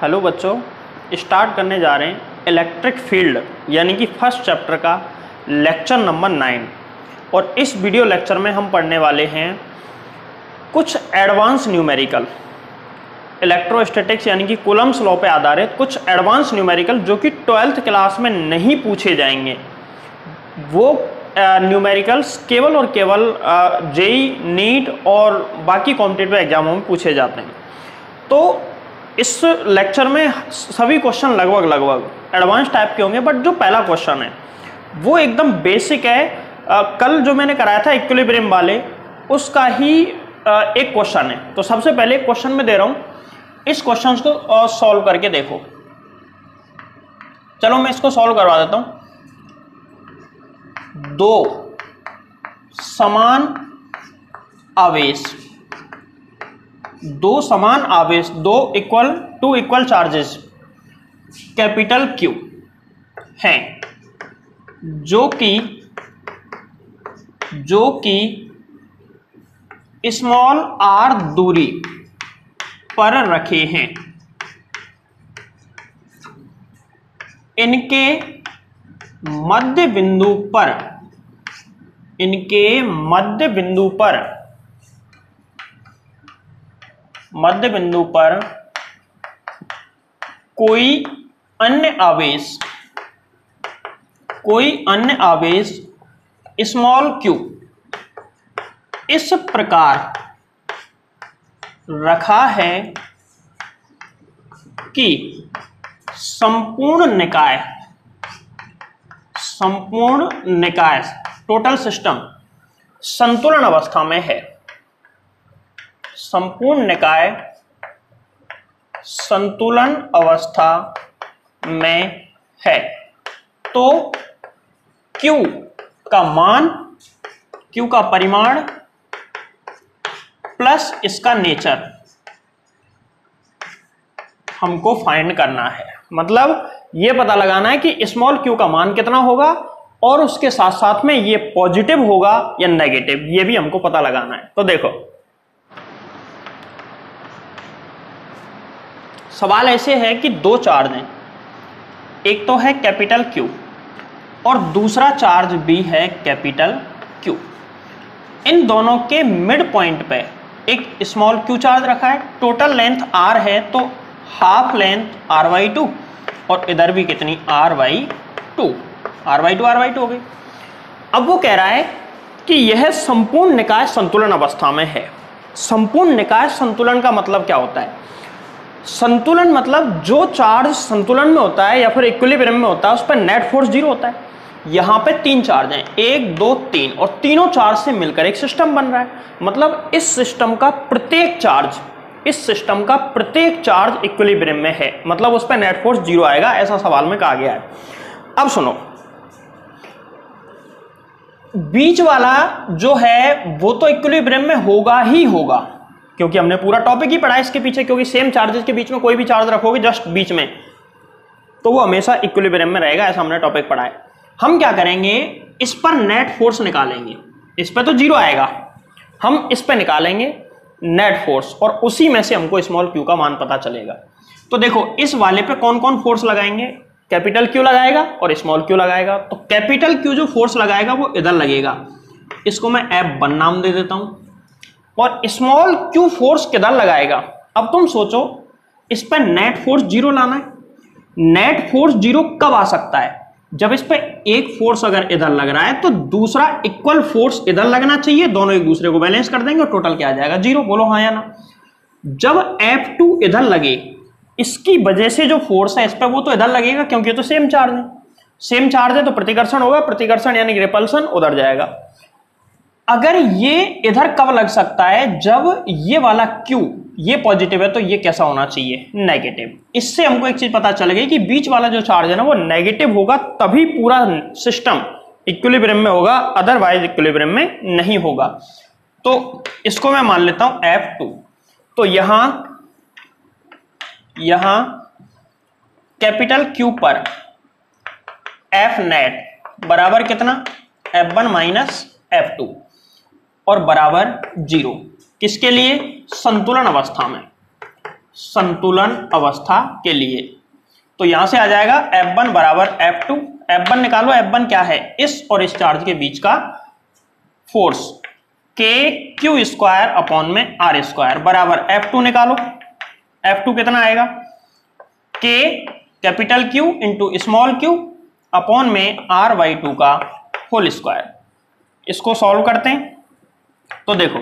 Hello बच्चों, start करने जा रहे हैं इलेक्ट्रिक फील्ड यानी कि फर्स्ट चैप्टर का लेक्चर नंबर 9। और इस वीडियो लेक्चर में हम पढ़ने वाले हैं कुछ एडवांस न्यूमेरिकल इलेक्ट्रोस्टैटिक्स यानी कि कूलम्स लॉ पे आधारित कुछ एडवांस न्यूमेरिकल जो कि 12th क्लास में नहीं पूछे जाएंगे। वो न्यूमेरिकल्स केवल और केवल जेई, नीट और बाकी कॉम्पिटिटिव एग्जामों में पूछे जाते हैं। तो इस लेक्चर में सभी क्वेश्चन लगभग एडवांस टाइप के होंगे, बट जो पहला क्वेश्चन है वो एकदम बेसिक है। कल जो मैंने कराया था इक्विलिब्रियम वाले उसका ही एक क्वेश्चन है। तो सबसे पहले क्वेश्चन में दे रहा हूं, इस क्वेश्चन को सॉल्व करके देखो। चलो मैं इसको सॉल्व करवा देता हूं। दो समान आवेश, two equal charges capital Q हैं जो कि स्मॉल आर दूरी पर रखे हैं। इनके मध्य बिंदु पर कोई अन्य आवेश स्मॉल क्यू इस प्रकार रखा है कि संपूर्ण निकाय टोटल सिस्टम संतुलन अवस्था में है। संपूर्ण निकाय संतुलन अवस्था में है। तो Q का परिमाण प्लस इसका नेचर हमको फाइंड करना है। मतलब ये पता लगाना है कि स्मॉल q का मान कितना होगा और उसके साथ साथ में ये पॉजिटिव होगा या नेगेटिव, ये भी हमको पता लगाना है। तो देखो सवाल ऐसे है कि दो चार्ज हैं, एक तो है कैपिटल Q और दूसरा चार्ज भी है कैपिटल Q। इन दोनों के मिड पॉइंट पे एक स्मॉल q चार्ज रखा है। टोटल लेंथ r है तो हाफ लेंथ r/2 और इधर भी कितनी r/2 हो गई। अब वो कह रहा है कि यह संपूर्ण निकाय संतुलन अवस्था में है। संपूर्ण निकाय संतुलन का मतलब क्या होता है? संतुलन मतलब जो चार्ज संतुलन में होता है या फिर इक्विलिब्रियम में होता है उस पर नेट फोर्स 0 होता है। यहां पे 3 चार्ज हैं, 1 2 3, और तीनों चार्ज से मिलकर एक सिस्टम बन रहा है। मतलब इस सिस्टम का प्रत्येक चार्ज इक्विलिब्रियम में है, मतलब उस पर नेट फोर्स 0 आएगा, ऐसा सवाल में कहा गया है। अब सुनो, बीच वाला जो है वो तो इक्विलिब्रियम में होगा ही होगा, क्योंकि हमने पूरा टॉपिक ही पढ़ा है इसके पीछे। क्योंकि सेम चार्जेस के बीच में कोई भी चार्ज रखोगे जस्ट बीच में तो वो हमेशा इक्विलिब्रियम में रहेगा, ऐसा हमने टॉपिक पढ़ा है। हम क्या करेंगे, इस पर नेट फोर्स निकालेंगे। इस पर तो 0 आएगा, हम इस पर निकालेंगे नेट फोर्स और उसी में से हमको स्मॉल q का मान पता चलेगा। तो देखो इस वाले पे कौन कौन फोर्स लगाएंगे, कैपिटल Q लगाएगा और स्मॉल q लगाएगा। तो कैपिटल Q जो फोर्स लगाएगा वो इधर लगेगा, इसको मैं F1 नाम दे देता हूं। और स्मॉल q फोर्स किधर लगाएगा? अब तुम सोचो, इस पर नेट फोर्स 0 लाना है। नेट फोर्स 0 कब आ सकता है? जब इस पे एक फोर्स अगर इधर लग रहा है तो दूसरा इक्वल फोर्स इधर लगना चाहिए, दोनों एक दूसरे को बैलेंस कर देंगे और टोटल क्या आ जाएगा? 0। बोलो हाँ या ना। जब F2 इधर लगे, इसकी वजह से जो फोर्स है इस पर वो तो इधर लगेगा, क्योंकि तो सेम चार्ज है तो प्रतिकर्षण होगा, प्रतिकर्षण यानी रिपल्सन उधर जाएगा। अगर ये इधर कब लग सकता है? जब ये वाला Q ये पॉजिटिव है तो ये कैसा होना चाहिए? नेगेटिव। इससे हमको एक चीज पता चल गई कि बीच वाला जो चार्ज है ना वो नेगेटिव होगा, तभी पूरा सिस्टम इक्विलिब्रियम में होगा, अदरवाइज इक्विलिब्रियम में नहीं होगा। तो इसको मैं मान लेता हूं F2। तो यहां कैपिटल Q पर F नेट बराबर कितना? F1 माइनस F2 और बराबर 0। किसके लिए? संतुलन अवस्था में। संतुलन अवस्था के लिए। तो यहां से आ जाएगा F1 बराबर F2। F1 निकालो, F1 क्या है, इस और इस चार्ज के बीच का फोर्स KQ स्क्वायर अपॉन में R स्क्वायर बराबर F2 निकालो। F2 कितना आएगा, K capital Q into small q upon में R/2 का होल स्क्वायर। इसको सॉल्व करते हैं तो देखो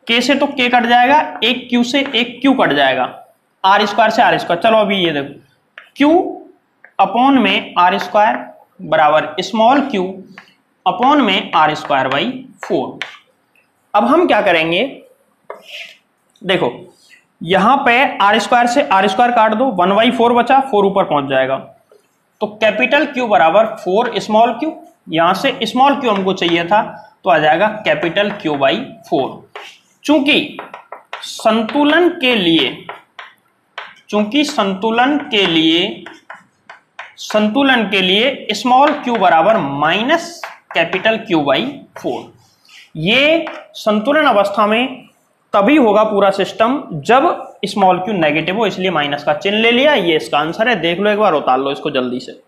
K से तो K कट जाएगा, एक Q से एक Q कट जाएगा, R स्क्वायर से R स्क्वायर। चलो अभी ये देखो Q अपॉन में R स्क्वायर बराबर स्मॉल q अपॉन में R स्क्वायर बाई 4। अब हम क्या करेंगे, देखो यहां पे R स्क्वायर से R स्क्वायर काट दो, 1/4 बचा, 4 ऊपर पहुंच जाएगा। तो कैपिटल Q बराबर 4 स्मॉल q, यहां से स्मॉल q हमको चाहिए था तो आ जाएगा कैपिटल Q बाई 4। चूंकि संतुलन के लिए स्मॉल q बराबर माइनस कैपिटल Q बाई 4। ये संतुलन अवस्था में तभी होगा पूरा सिस्टम जब स्मॉल q नेगेटिव हो, इसलिए माइनस का चिन्ह ले लिया। ये इसका आंसर है, देख लो एक बार, उतार लो इसको जल्दी से।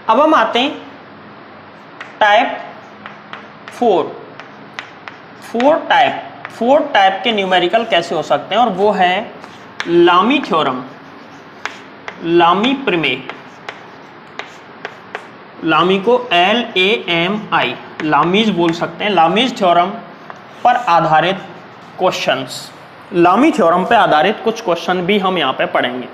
अब हम आते हैं टाइप 4 टाइप के न्यूमेरिकल कैसे हो सकते हैं, और वो है लामी थ्योरम, लामी प्रमेय। लामी को LAMI लामीज बोल सकते हैं, लामीज थ्योरम पर आधारित क्वेश्चंस। लामी थ्योरम पे आधारित कुछ क्वेश्चन भी हम यहाँ पे पढ़ेंगे।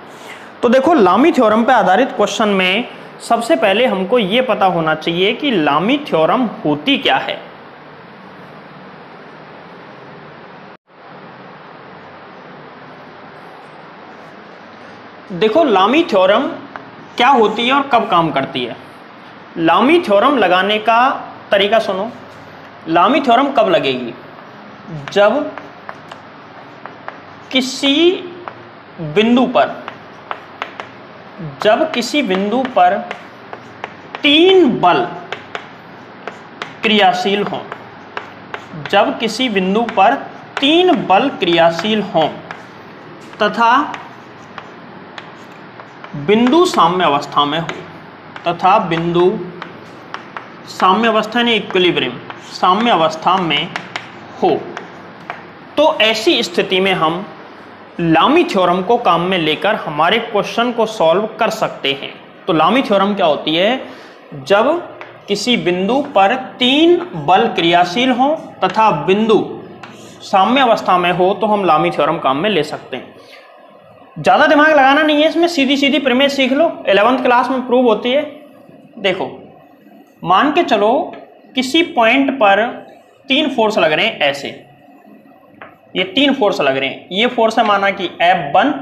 तो देखो लामी थ्योरम पे आधारित क्वेश्चन में सबसे पहले हमको ये पता होना चाहिए कि लामी थ्योरम होती क्या है। देखो लामी थ्योरम क्या होती है और कब काम करती है। लामी थ्योरम लगाने का तरीका सुनो। लामी थ्योरम कब लगेगी, जब किसी बिंदु पर 3 बल क्रियाशील हों, जब किसी बिंदु पर 3 बल क्रियाशील हों तथा बिंदु साम्य अवस्था में हो, तथा बिंदु साम्य अवस्था ने इक्विलिब्रियम साम्य अवस्था में हो, तो ऐसी स्थिति में हम लामी थ्योरम को काम में लेकर हमारे क्वेश्चन को सॉल्व कर सकते हैं। तो लामी थ्योरम क्या होती है, जब किसी बिंदु पर 3 बल क्रियाशील हों तथा बिंदु साम्य अवस्था में हो तो हम लामी थ्योरम काम में ले सकते हैं। ज्यादा दिमाग लगाना नहीं है इसमें, सीधी सीधी प्रमेय सीख लो, 11th क्लास में प्रूव होती है। देखो मान के चलो किसी पॉइंट पर 3 फोर्स लग रहे हैं, ऐसे ये 3 फोर्स लग रहे हैं। ये फोर्स है माना कि F1,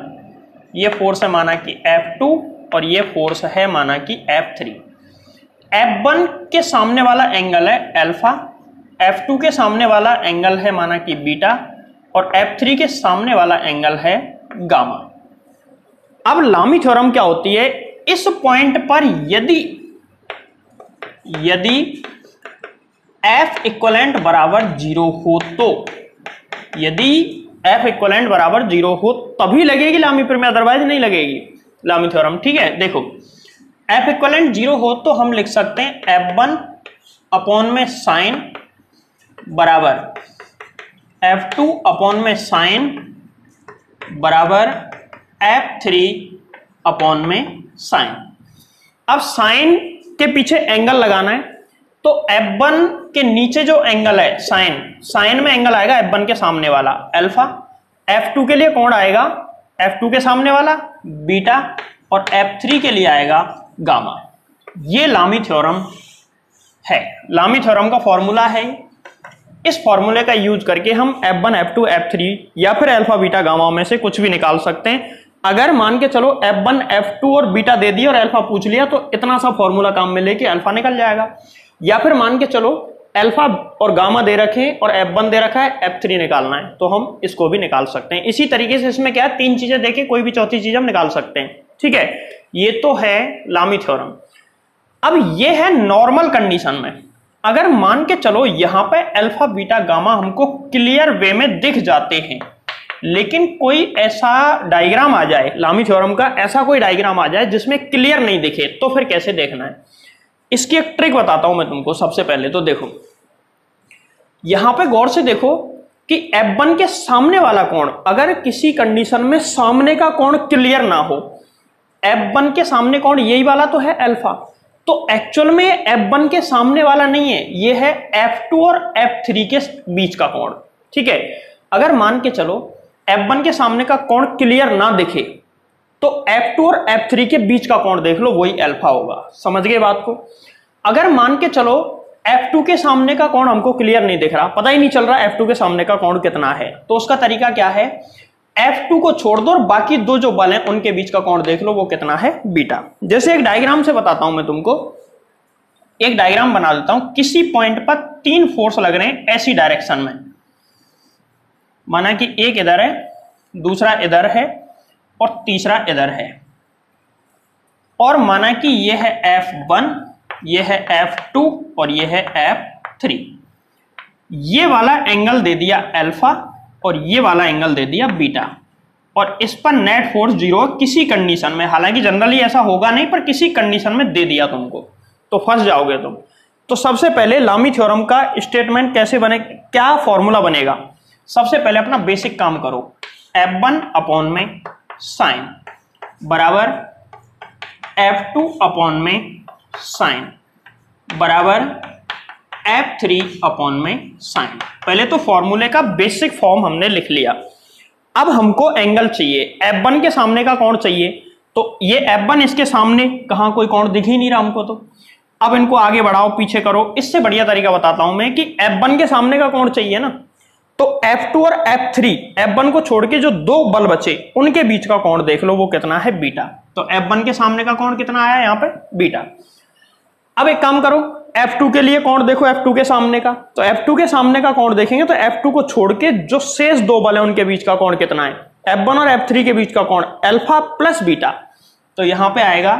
ये फोर्स है माना कि F2 और ये फोर्स है माना कि F3। F1 के सामने वाला एंगल है अल्फा, F2 के सामने वाला एंगल है माना कि बीटा और F3 के सामने वाला एंगल है गामा। अब लामी थ्योरम क्या होती है, इस पॉइंट पर यदि F इक्वलेंट बराबर 0 हो, तो यदि F इक्वलेंट बराबर 0 हो तभी लगेगी लामी प्रमेय, अदरवाइज नहीं लगेगी लामी थ्योरम। ठीक है, देखो F इक्वलेंट 0 हो तो हम लिख सकते हैं F1 अपॉन में साइन बराबर F2 अपॉन में साइन बराबर F3 अपॉन में साइन। अब साइन के पीछे एंगल लगाना है तो F1 के नीचे जो एंगल है साइन में एंगल आएगा F1 के सामने वाला अल्फा, F2 के लिए कौन आएगा F2 के सामने वाला बीटा और F3 के लिए आएगा गामा। ये लामी थ्योरम है, लामी थ्योरम का फॉर्मूला है। इस फॉर्मूले का यूज करके हम F1 F2 F3 या फिर अल्फा बीटा गामा में से कुछ भी निकाल सकते हैं। अगर मान के चलो F1 F2 और बीटा दे दिया और अल्फा पूछ लिया तो इतना सा फॉर्मूला काम में लेके अल्फा निकल जाएगा। या फिर मान के चलो अल्फा और गामा दे रखे और F1 दे रखा है, F3 निकालना है तो हम इसको भी निकाल सकते हैं। इसी तरीके से इसमें क्या है, 3 चीजें देके कोई भी चौथी चीज हम निकाल सकते हैं। ठीक है, ये तो है लामी थ्योरम। अब ये है नॉर्मल कंडीशन में। अगर मान के चलो यहां पे अल्फा बीटा गामा हमको क्लियर वे में दिख जाते हैं, लेकिन कोई ऐसा डायग्राम आ जाए लामी थ्योरम का, ऐसा कोई डायग्राम आ जाए जिसमें क्लियर नहीं दिखे, तो फिर कैसे देखना है? इसकी एक ट्रिक बताता हूं मैं तुमको। सबसे पहले तो देखो, यहां पे गौर से देखो कि F1 के सामने वाला कोण, अगर किसी कंडीशन में सामने का कोण क्लियर ना हो, F1 के सामने कोण यही वाला तो है अल्फा, तो एक्चुअल में F1 के सामने वाला नहीं है, ये है F2 और F3 के बीच का कोण। ठीक है, अगर मान के चलो F1 के सामने का कोण क्लियर ना दिखे, तो F2 और F3 के बीच का कोण देख लो, वही अल्फा होगा। समझ गए बात को? अगर मान के चलो F2 के सामने का कोण हमको क्लियर नहीं दिख रहा, पता ही नहीं चल रहा F2 के सामने का कोण कितना है, तो उसका तरीका क्या है? F2 को छोड़ दो और बाकी दो जो बल हैं उनके बीच का कोण देख लो, वो कितना है? बीटा। जैसे एक डायग्राम से बताता हूं मैं तुमको, एक डायग्राम बना देता हूं। किसी पॉइंट पर 3 फोर्स लग रहे हैं ऐसी डायरेक्शन में, माना कि एक इधर है, दूसरा इधर है और तीसरा इधर है, और माना कि ये है F1, ये है F2 और ये है F3। ये वाला एंगल दे दिया अल्फा और ये वाला एंगल दे दिया बीटा, और इस पर नेट फोर्स 0 किसी कंडीशन में, हालांकि जनरली ऐसा होगा नहीं, पर किसी कंडीशन में दे दिया तुमको, तो फंस जाओगे तुम। तो सबसे पहले लामी थ्योरम का स्टेटमेंट कैसे बने, क्या फॉर्मूला बनेगा? सबसे पहले अपना बेसिक काम करो। F1 अपॉन में साइन बराबर F2 अपॉन में साइन बराबर F3 अपॉन में साइन। पहले तो फॉर्मूले का बेसिक फॉर्म हमने लिख लिया। अब हमको एंगल चाहिए, F1 के सामने का कोण चाहिए, तो ये F1 इसके सामने, कहां कोई कोण दिख ही नहीं रहा हमको, तो अब इनको आगे बढ़ाओ पीछे करो। इससे बढ़िया तरीका बताता हूं मैं कि F1 के सामने का कोण चाहिए ना, तो F2 और F3, F1 को छोड़ के जो दो बल बचे उनके बीच का कोण देख लो, वो कितना है? बीटा। तो F1 के सामने का कोण कितना आया यहां पे? बीटा। अब एक काम करो, F2 के लिए कोण देखो, F2 के सामने का, तो F2 के सामने का कोण देखेंगे तो F2 को छोड़ के जो शेष दो बल है उनके बीच का कोण कितना है? F1 और F3 के बीच का कोण अल्फा प्लस बीटा, तो यहां पे आएगा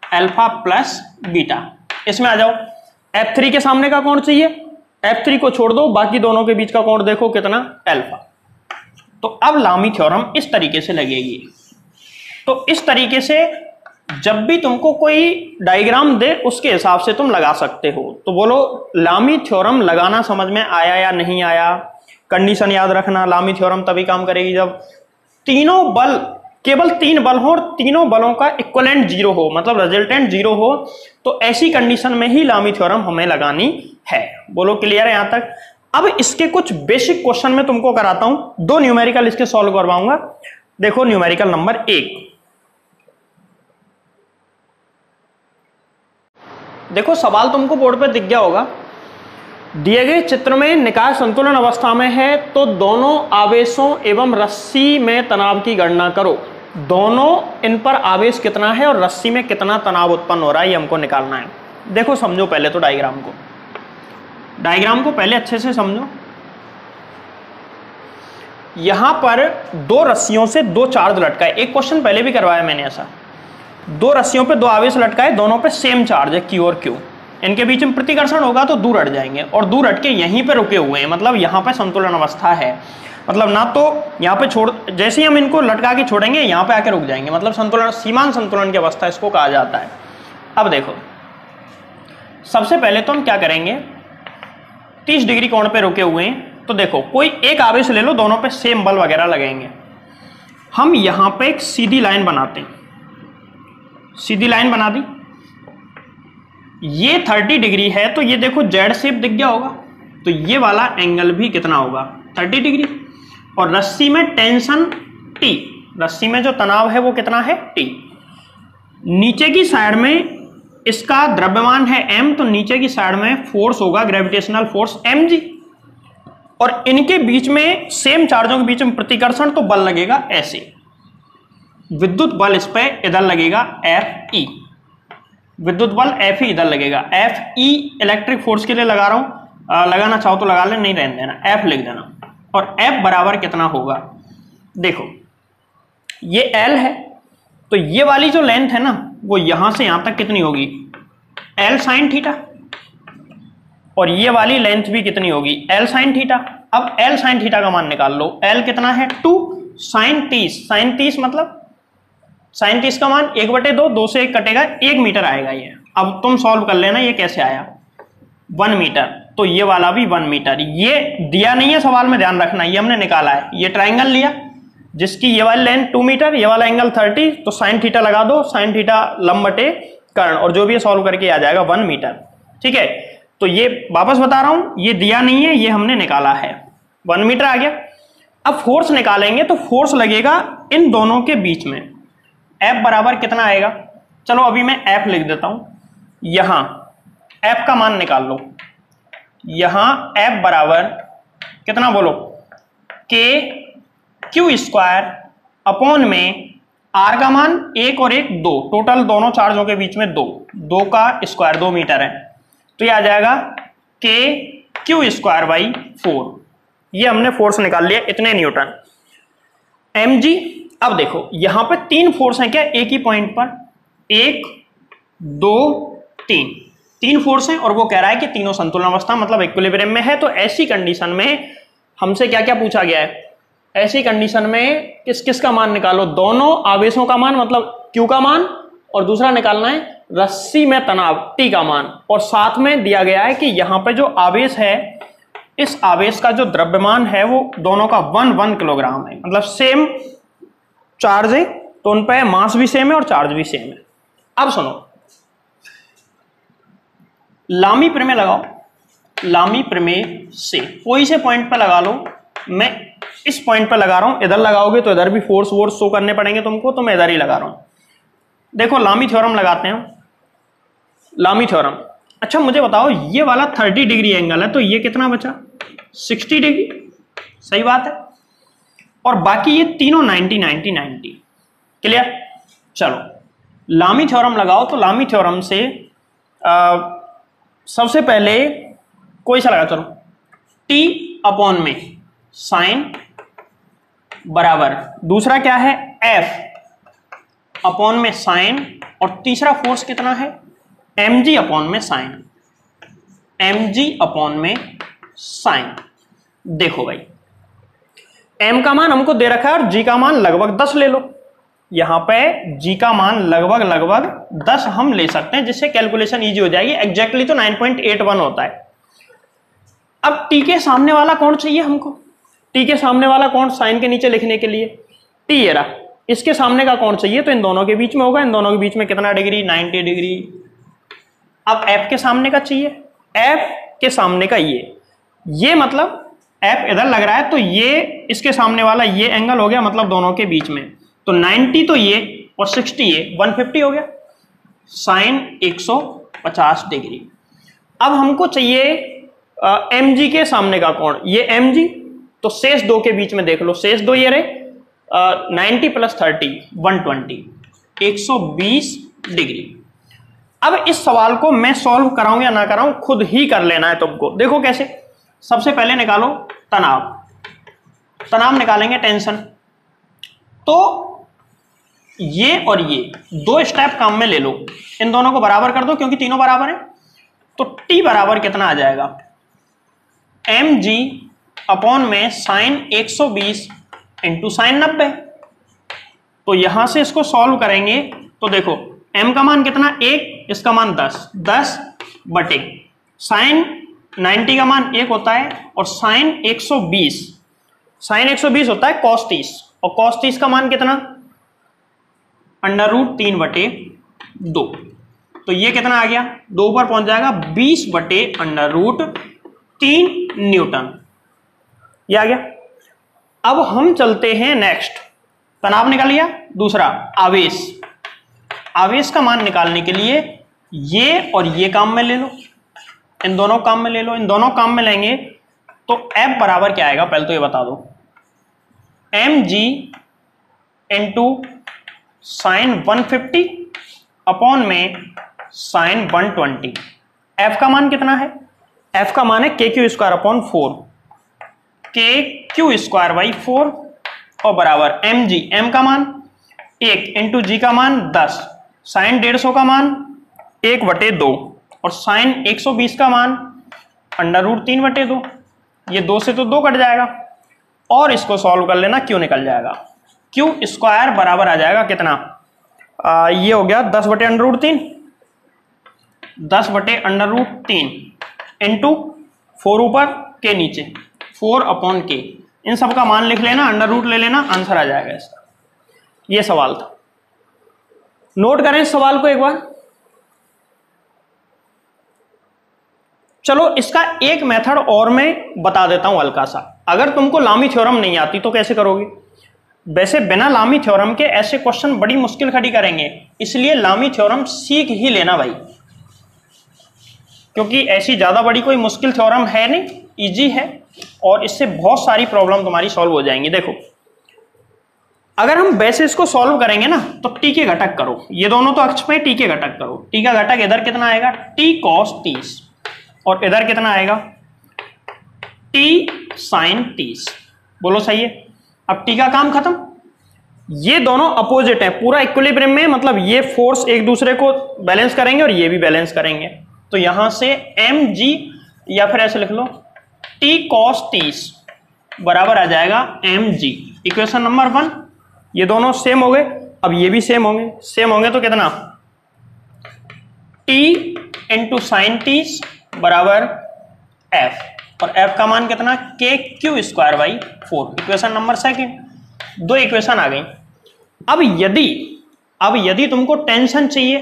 अल्फा प्लस बीटा। इसमें आ जाओ, F3 के सामने का कोण चाहिए, F3 को छोड़ दो, बाकी दोनों के बीच का कोण देखो कितना? अल्फा। तो अब लामी थ्योरम इस तरीके से लगेगी। तो इस तरीके से जब भी तुमको कोई डायग्राम दे उसके हिसाब से तुम लगा सकते हो। तो बोलो लामी थ्योरम लगाना समझ में आया या नहीं आया? कंडीशन याद रखना, लामी थ्योरम तभी काम करेगी जब तीनों बल, केवल 3 बल हो और तीनों बलों का इक्विवेलेंट 0 हो, मतलब रिजल्टेंट 0 हो, तो ऐसी कंडीशन में ही लामी थ्योरम हमें लगानी है। बोलो क्लियर है यहां तक? अब इसके कुछ बेसिक क्वेश्चन में तुमको कराता हूं, 2 न्यूमेरिकल इसके सॉल्व करवाऊंगा। देखो न्यूमेरिकल नंबर 1, देखो सवाल तुमको बोर्ड पे दिख गया होगा। दिए गए चित्र में निकाय संतुलन अवस्था में है, तो दोनों आवेशों एवं रस्सी में तनाव की गणना करो। दोनों इन पर आवेश कितना है और रस्सी में कितना तनाव उत्पन्न हो रहा है, ये हमको निकालना है। देखो समझो पहले तो डायग्राम को पहले अच्छे से समझो। यहां पर 2 रस्सियों से 2 चार्ज लटकाए, एक क्वेश्चन पहले भी करवाया मैंने ऐसा। 2 रस्सियों पे 2 आवेश लटकाए, दोनों पे सेम चार्ज है Q और Q। इनके बीच में प्रतिकर्षण होगा तो दूर हट जाएंगे, और दूर हट के यहीं पे रुके हुए हैं, मतलब यहां पे संतुलन अवस्था है। मतलब ना तो यहाँ पे छोड़, जैसे ही हम इनको लटका के छोड़ेंगे यहाँ पे आके रुक जाएंगे, मतलब संतुलन, सीमांत संतुलन की अवस्था इसको कहा जाता है। अब देखो सबसे पहले तो हम क्या करेंगे, 30 डिग्री कोण पे रुके हुए हैं, तो देखो कोई एक आवेश ले लो, दोनों पे सेम बल वगैरह लगेंगे। हम यहां पे एक सीधी लाइन बनाते हैं, सीधी लाइन बना दी। ये 30 डिग्री है, तो ये देखो जेड शेप दिख गया होगा, तो ये वाला एंगल भी कितना होगा? 30 डिग्री। और रस्सी में टेंशन T, रस्सी में जो तनाव है वो कितना है? T। नीचे की साइड में इसका द्रव्यमान है m, तो नीचे की साइड में फोर्स होगा ग्रेविटेशनल फोर्स mg, और इनके बीच में सेम चार्जों के बीच में प्रतिकर्षण, तो बल लगेगा ऐसे। विद्युत बल इस पे इधर लगेगा Fe, विद्युत बल Fe इधर लगेगा। Fe इलेक्ट्रिक फोर्स के लिए लगा रहा हूं, लगाना चाहो तो लगा ले, नहीं रहने देना, F लिख देना। और F बराबर कितना होगा? देखो ये L है, तो ये वाली जो लेंथ है ना, वो यहां से यहां तक कितनी होगी? L sine theta. और ये वाली लेंथ भी कितनी होगी, L sin थीटा। अब L sin थीटा का मान निकाल लो, L कितना है 2 sin 30, sin 30 मतलब sin 30 का मान 1/2, 2 से 1 कटेगा, 1 मीटर आएगा ये। अब तुम सॉल्व कर लेना ये कैसे आया, 1 मीटर, तो ये वाला भी 1 मीटर। ये दिया नहीं है सवाल में, ध्यान रखना, ये हमने निकाला है। ये ट्राइंगल लिया जिसकी ये वाली लेंथ 2 मीटर, ये वाला एंगल 30, तो sin थीटा लगा दो, sin थीटा लंब बटे कर्ण, और जो भी सॉल्व करके आ जाएगा 1 मीटर। ठीक है, तो ये वापस बता रहा हूं, ये दिया नहीं है, ये हमने निकाला है, 1 मीटर आ गया। अब फोर्स निकालेंगे तो फोर्स लगेगा इन दोनों के बीच में। F बराबर कितना आएगा, चलो अभी मैं F लिख देता हूं, यहां F का मान निकाल लो। यहां F बराबर कितना बोलो, K Q स्क्वायर अपॉन में R का मान 1 और 1 2, टोटल दोनों चार्जों के बीच में 2 का स्क्वायर 2 मीटर है, तो ये आ जाएगा K Q स्क्वायर बाई 4। ये हमने फोर्स निकाल लिया, इतने न्यूटन। mg, अब देखो यहां पे 3 फोर्स हैं क्या एक ही पॉइंट पर, 1 2 3 फोर्स हैं, और वो कह रहा है कि तीनों संतुलन अवस्था मतलब इक्विलिब्रियम में है। तो ऐसी कंडीशन में हमसे क्या क्या पूछा गया है, ऐसी कंडीशन में किस किस का मान निकालो, दोनों आवेशों का मान मतलब Q का मान, और दूसरा निकालना है रस्सी में तनाव T का मान। और साथ में दिया गया है कि यहां पे जो आवेश है, इस आवेश का जो द्रव्यमान है वो दोनों का 1 किलोग्राम है, मतलब सेम चार्ज है, तो उन पे मास भी सेम है और चार्ज भी सेम है। अब सुनो, लामी प्रमेय लगाओ, लामी प्रमेय से कोई से पॉइंट पे लगा लो, मैं इस पॉइंट पे लगा रहा हूं, इधर लगाओगे तो इधर भी फोर्स वोर्स शो करने पड़ेंगे तुमको, तो मैं इधर ही लगा रहा हूं। देखो लामी थ्योरम लगाते हैं, लामी थ्योरम। अच्छा मुझे बताओ, ये वाला 30 डिग्री एंगल है, तो ये कितना बचा, 60 डिग्री, सही बात है, और बाकी ये तीनों 90 90 90। क्लियर, चलो लामी थ्योरम लगाओ। तो लामी थ्योरम से सबसे पहले कोई सा लगा, चलो T अपॉन में साइन बराबर, दूसरा क्या है F अपॉन में साइन, और तीसरा फोर्स कितना है mg अपॉन में साइन, mg अपॉन में साइन। देखो भाई m का मान हमको दे रखा है और g का मान लगभग 10 ले लो, यहां पे g का मान लगभग 10 हम ले सकते हैं, जिससे कैलकुलेशन इजी हो जाएगी। एग्जैक्टली तो 9.81 होता है। अब t के सामने वाला कौन चाहिए हमको, t के सामने वाला कौन, साइन के नीचे लिखने के लिए t ये रहा, इसके सामने का कौन चाहिए, तो इन दोनों के बीच में होगा, इन दोनों के बीच में कितना डिग्री, 90 डिग्री। अब f के सामने का चाहिए, f के सामने का ये मतलब f इधर लग रहा है, तो ये इसके सामने वाला ये एंगल हो गया, मतलब दोनों के बीच में, तो 90 तो ये और 60 ये 150 हो गया, साइन 150 डिग्री। अब हमको चाहिए mg के सामने का कोण, ये mg, तो शेष दो के बीच में देख लो, शेष दो ये रहे 90 + 30 120, 120 डिग्री। अब इस सवाल को मैं सॉल्व कराऊं या ना कराऊं, खुद ही कर लेना है तुमको। देखो कैसे, सबसे पहले निकालो तनाव, तनाव निकालेंगे टेंशन। तो ये और ये 2 स्टेप काम में ले लो, इन दोनों को बराबर कर दो क्योंकि तीनों बराबर हैं। तो T बराबर कितना आ जाएगा, mg अपॉन में साइन 120 इंटू साइन 90। तो यहां से इसको सॉल्व करेंगे तो देखो m का मान कितना 1, इसका मान 10 बटे साइन 90 का मान 1 होता है, और साइन 120 होता है cos 30, और cos 30 का मान कितना √3/2। तो ये कितना आ गया, 2 ऊपर पहुंच जाएगा, 20/√3 न्यूटन, ये आ गया। अब हम चलते हैं नेक्स्ट, तनाव निकाल लिया। दूसरा आवेश, आवेश का मान निकालने के लिए ये और ये काम में ले लो, इन दोनों काम में ले लो, इन दोनों काम में लेंगे तो F बराबर क्या आएगा, पहले तो ये बता दो, mg इंटू साइन 150 अपॉन में साइन 120। F का मान कितना है, F का मान है KQ square upon 4, KQ square by 4, और बराबर mg, m का मान 1 इंटू g का मान 10, साइन 150 का मान 1/2, और साइन 120 का मान √3/2, ये 2 से तो 2 कट जाएगा, और इसको सॉल्व कर लेना, क्यू निकल जाएगा। क्यू स्क्वायर बराबर आ जाएगा कितना, ये हो गया 10/√3, 10/√3 इंटू 4 ऊपर के नीचे 4/k, इन सब का मान लिख लेना, अंडर रूट ले लेना, आंसर आ जाएगा इसका। ये सवाल था, नोट करें इस सवाल को एक बार। चलो इसका एक मेथड और मैं बता देता हूं हल्का सा। अगर तुमको लामी थ्योरम नहीं आती तो कैसे करोगे? वैसे बिना लामी थ्योरम के ऐसे क्वेश्चन बड़ी मुश्किल खड़ी करेंगे, इसलिए लामी थ्योरम सीख ही लेना भाई, क्योंकि ऐसी ज्यादा बड़ी कोई मुश्किल थ्योरम है नहीं, इजी है, और इससे बहुत सारी प्रॉब्लम तुम्हारी सॉल्व हो जाएंगी। देखो अगर हम वैसे इसको सॉल्व करेंगे ना, तो टी के घटक करो, ये दोनों तो अक्ष पे टी के घटक करो। टी का घटक इधर कितना आएगा, टी cos 30, और इधर कितना आएगा, टी sin 30। बोलो सही है? अब टी का काम खत्म। ये दोनों अपोजिट है, पूरा इक्विलिब्रियम में, मतलब ये फोर्स एक दूसरे को बैलेंस करेंगे और ये भी बैलेंस करेंगे। तो यहां से mg, या फिर ऐसे लिख लो टी cos 30 बराबर आ जाएगा mg। इक्वेशन नंबर 1, ये दोनों सेम हो गए, अब ये भी सेम होंगे, सेम होंगे तो कितना, t इंटू साइन 30 बराबर f, और f का मान कितना, k Q square by 4। Equation number 2, दो इक्वेशन आ गई। अब यदि तुमको टेंशन चाहिए,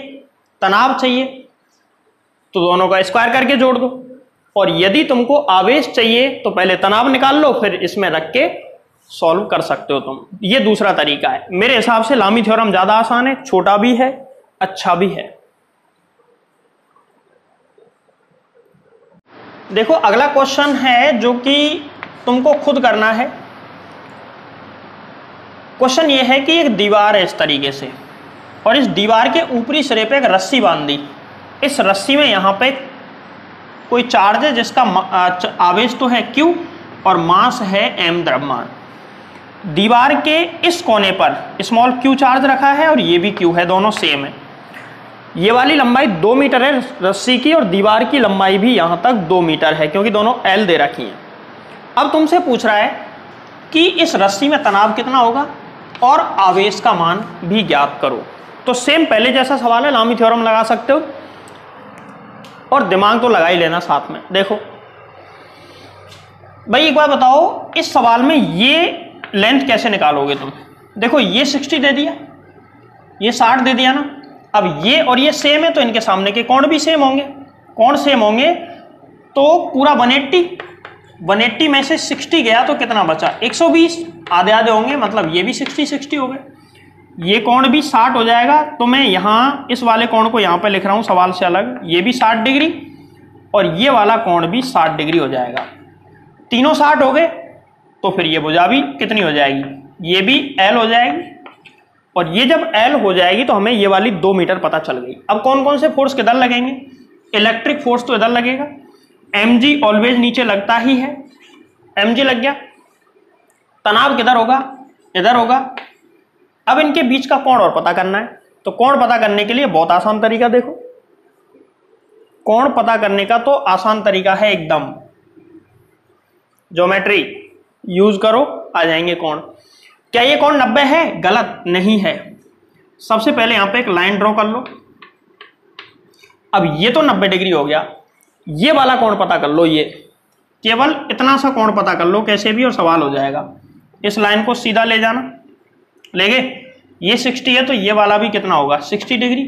तनाव चाहिए, तो दोनों का स्क्वायर करके जोड़ दो, और यदि तुमको आवेश चाहिए तो पहले तनाव निकाल लो, फिर इसमें रख के सॉल्व कर सकते हो तुम। ये दूसरा तरीका है। मेरे हिसाब से लामी थ्योरम ज्यादा आसान है, छोटा भी है, अच्छा भी है। देखो अगला क्वेश्चन है जो कि तुमको खुद करना है। क्वेश्चन ये है कि एक दीवार है इस तरीके से, और इस दीवार के ऊपरी सिरे पे एक रस्सी बांध दी। इस रस्सी में यहाँ पे कोई चार्ज है जिसका आवेश तो है Q और मास है m द्रव्यमान। दीवार के इस कोने पर स्मॉल q चार्ज रखा है और ये भी Q है, दोनों सेम है। ये वाली लंबाई 2 मीटर है रस्सी की, और दीवार की लंबाई भी यहाँ तक 2 मीटर है, क्योंकि दोनों L दे रखी हैं। अब तुमसे पूछ रहा है कि इस रस्सी में तनाव कितना होगा और आवेश का मान भी ज्ञात करो। तो सेम पहले जैसा सवाल है, लामी थ्योरम लगा सकते हो और दिमाग तो लगा ही लेना साथ में। देखो भाई एक बार बताओ, इस सवाल में ये लेंथ कैसे निकालोगे तुम? देखो ये 60 दे दिया, ये 60 दे दिया ना। अब ये और ये सेम है, तो इनके सामने के कोण भी सेम होंगे। कोण सेम होंगे तो पूरा 180 में से 60 गया तो कितना बचा, 120। आधे आधे होंगे, मतलब ये भी 60 हो गए। ये कोण भी 60 हो जाएगा, तो मैं यहाँ इस वाले कोण को यहाँ पे लिख रहा हूँ सवाल से अलग। ये भी 60 डिग्री और ये वाला कोण भी 60 डिग्री हो जाएगा। तीनों 60 हो गए, तो फिर ये भुजा भी कितनी हो जाएगी, ये भी L हो जाएगी। और ये जब L हो जाएगी तो हमें ये वाली 2 मीटर पता चल गई। अब कौन कौन से फोर्स किधर लगेंगे? इलेक्ट्रिक फोर्स तो इधर लगेगा, mg ऑलवेज नीचे लगता ही है, mg लग गया। तनाव किधर होगा, इधर होगा। अब इनके बीच का कोण और पता करना है, तो कोण पता करने के लिए बहुत आसान तरीका, देखो कोण पता करने का तो आसान तरीका है एकदम, ज्योमेट्री यूज करो, आ जाएंगे कोण। क्या ये कोण 90 है? गलत, नहीं है। सबसे पहले यहां पे एक लाइन ड्रॉ कर लो। अब ये तो 90 डिग्री हो गया, ये वाला कोण पता कर लो, ये केवल इतना सा कोण पता कर लो कैसे भी, और सवाल हो जाएगा। इस लाइन को सीधा ले जाना, ले गए। ये 60 है तो ये वाला भी कितना होगा, 60 डिग्री।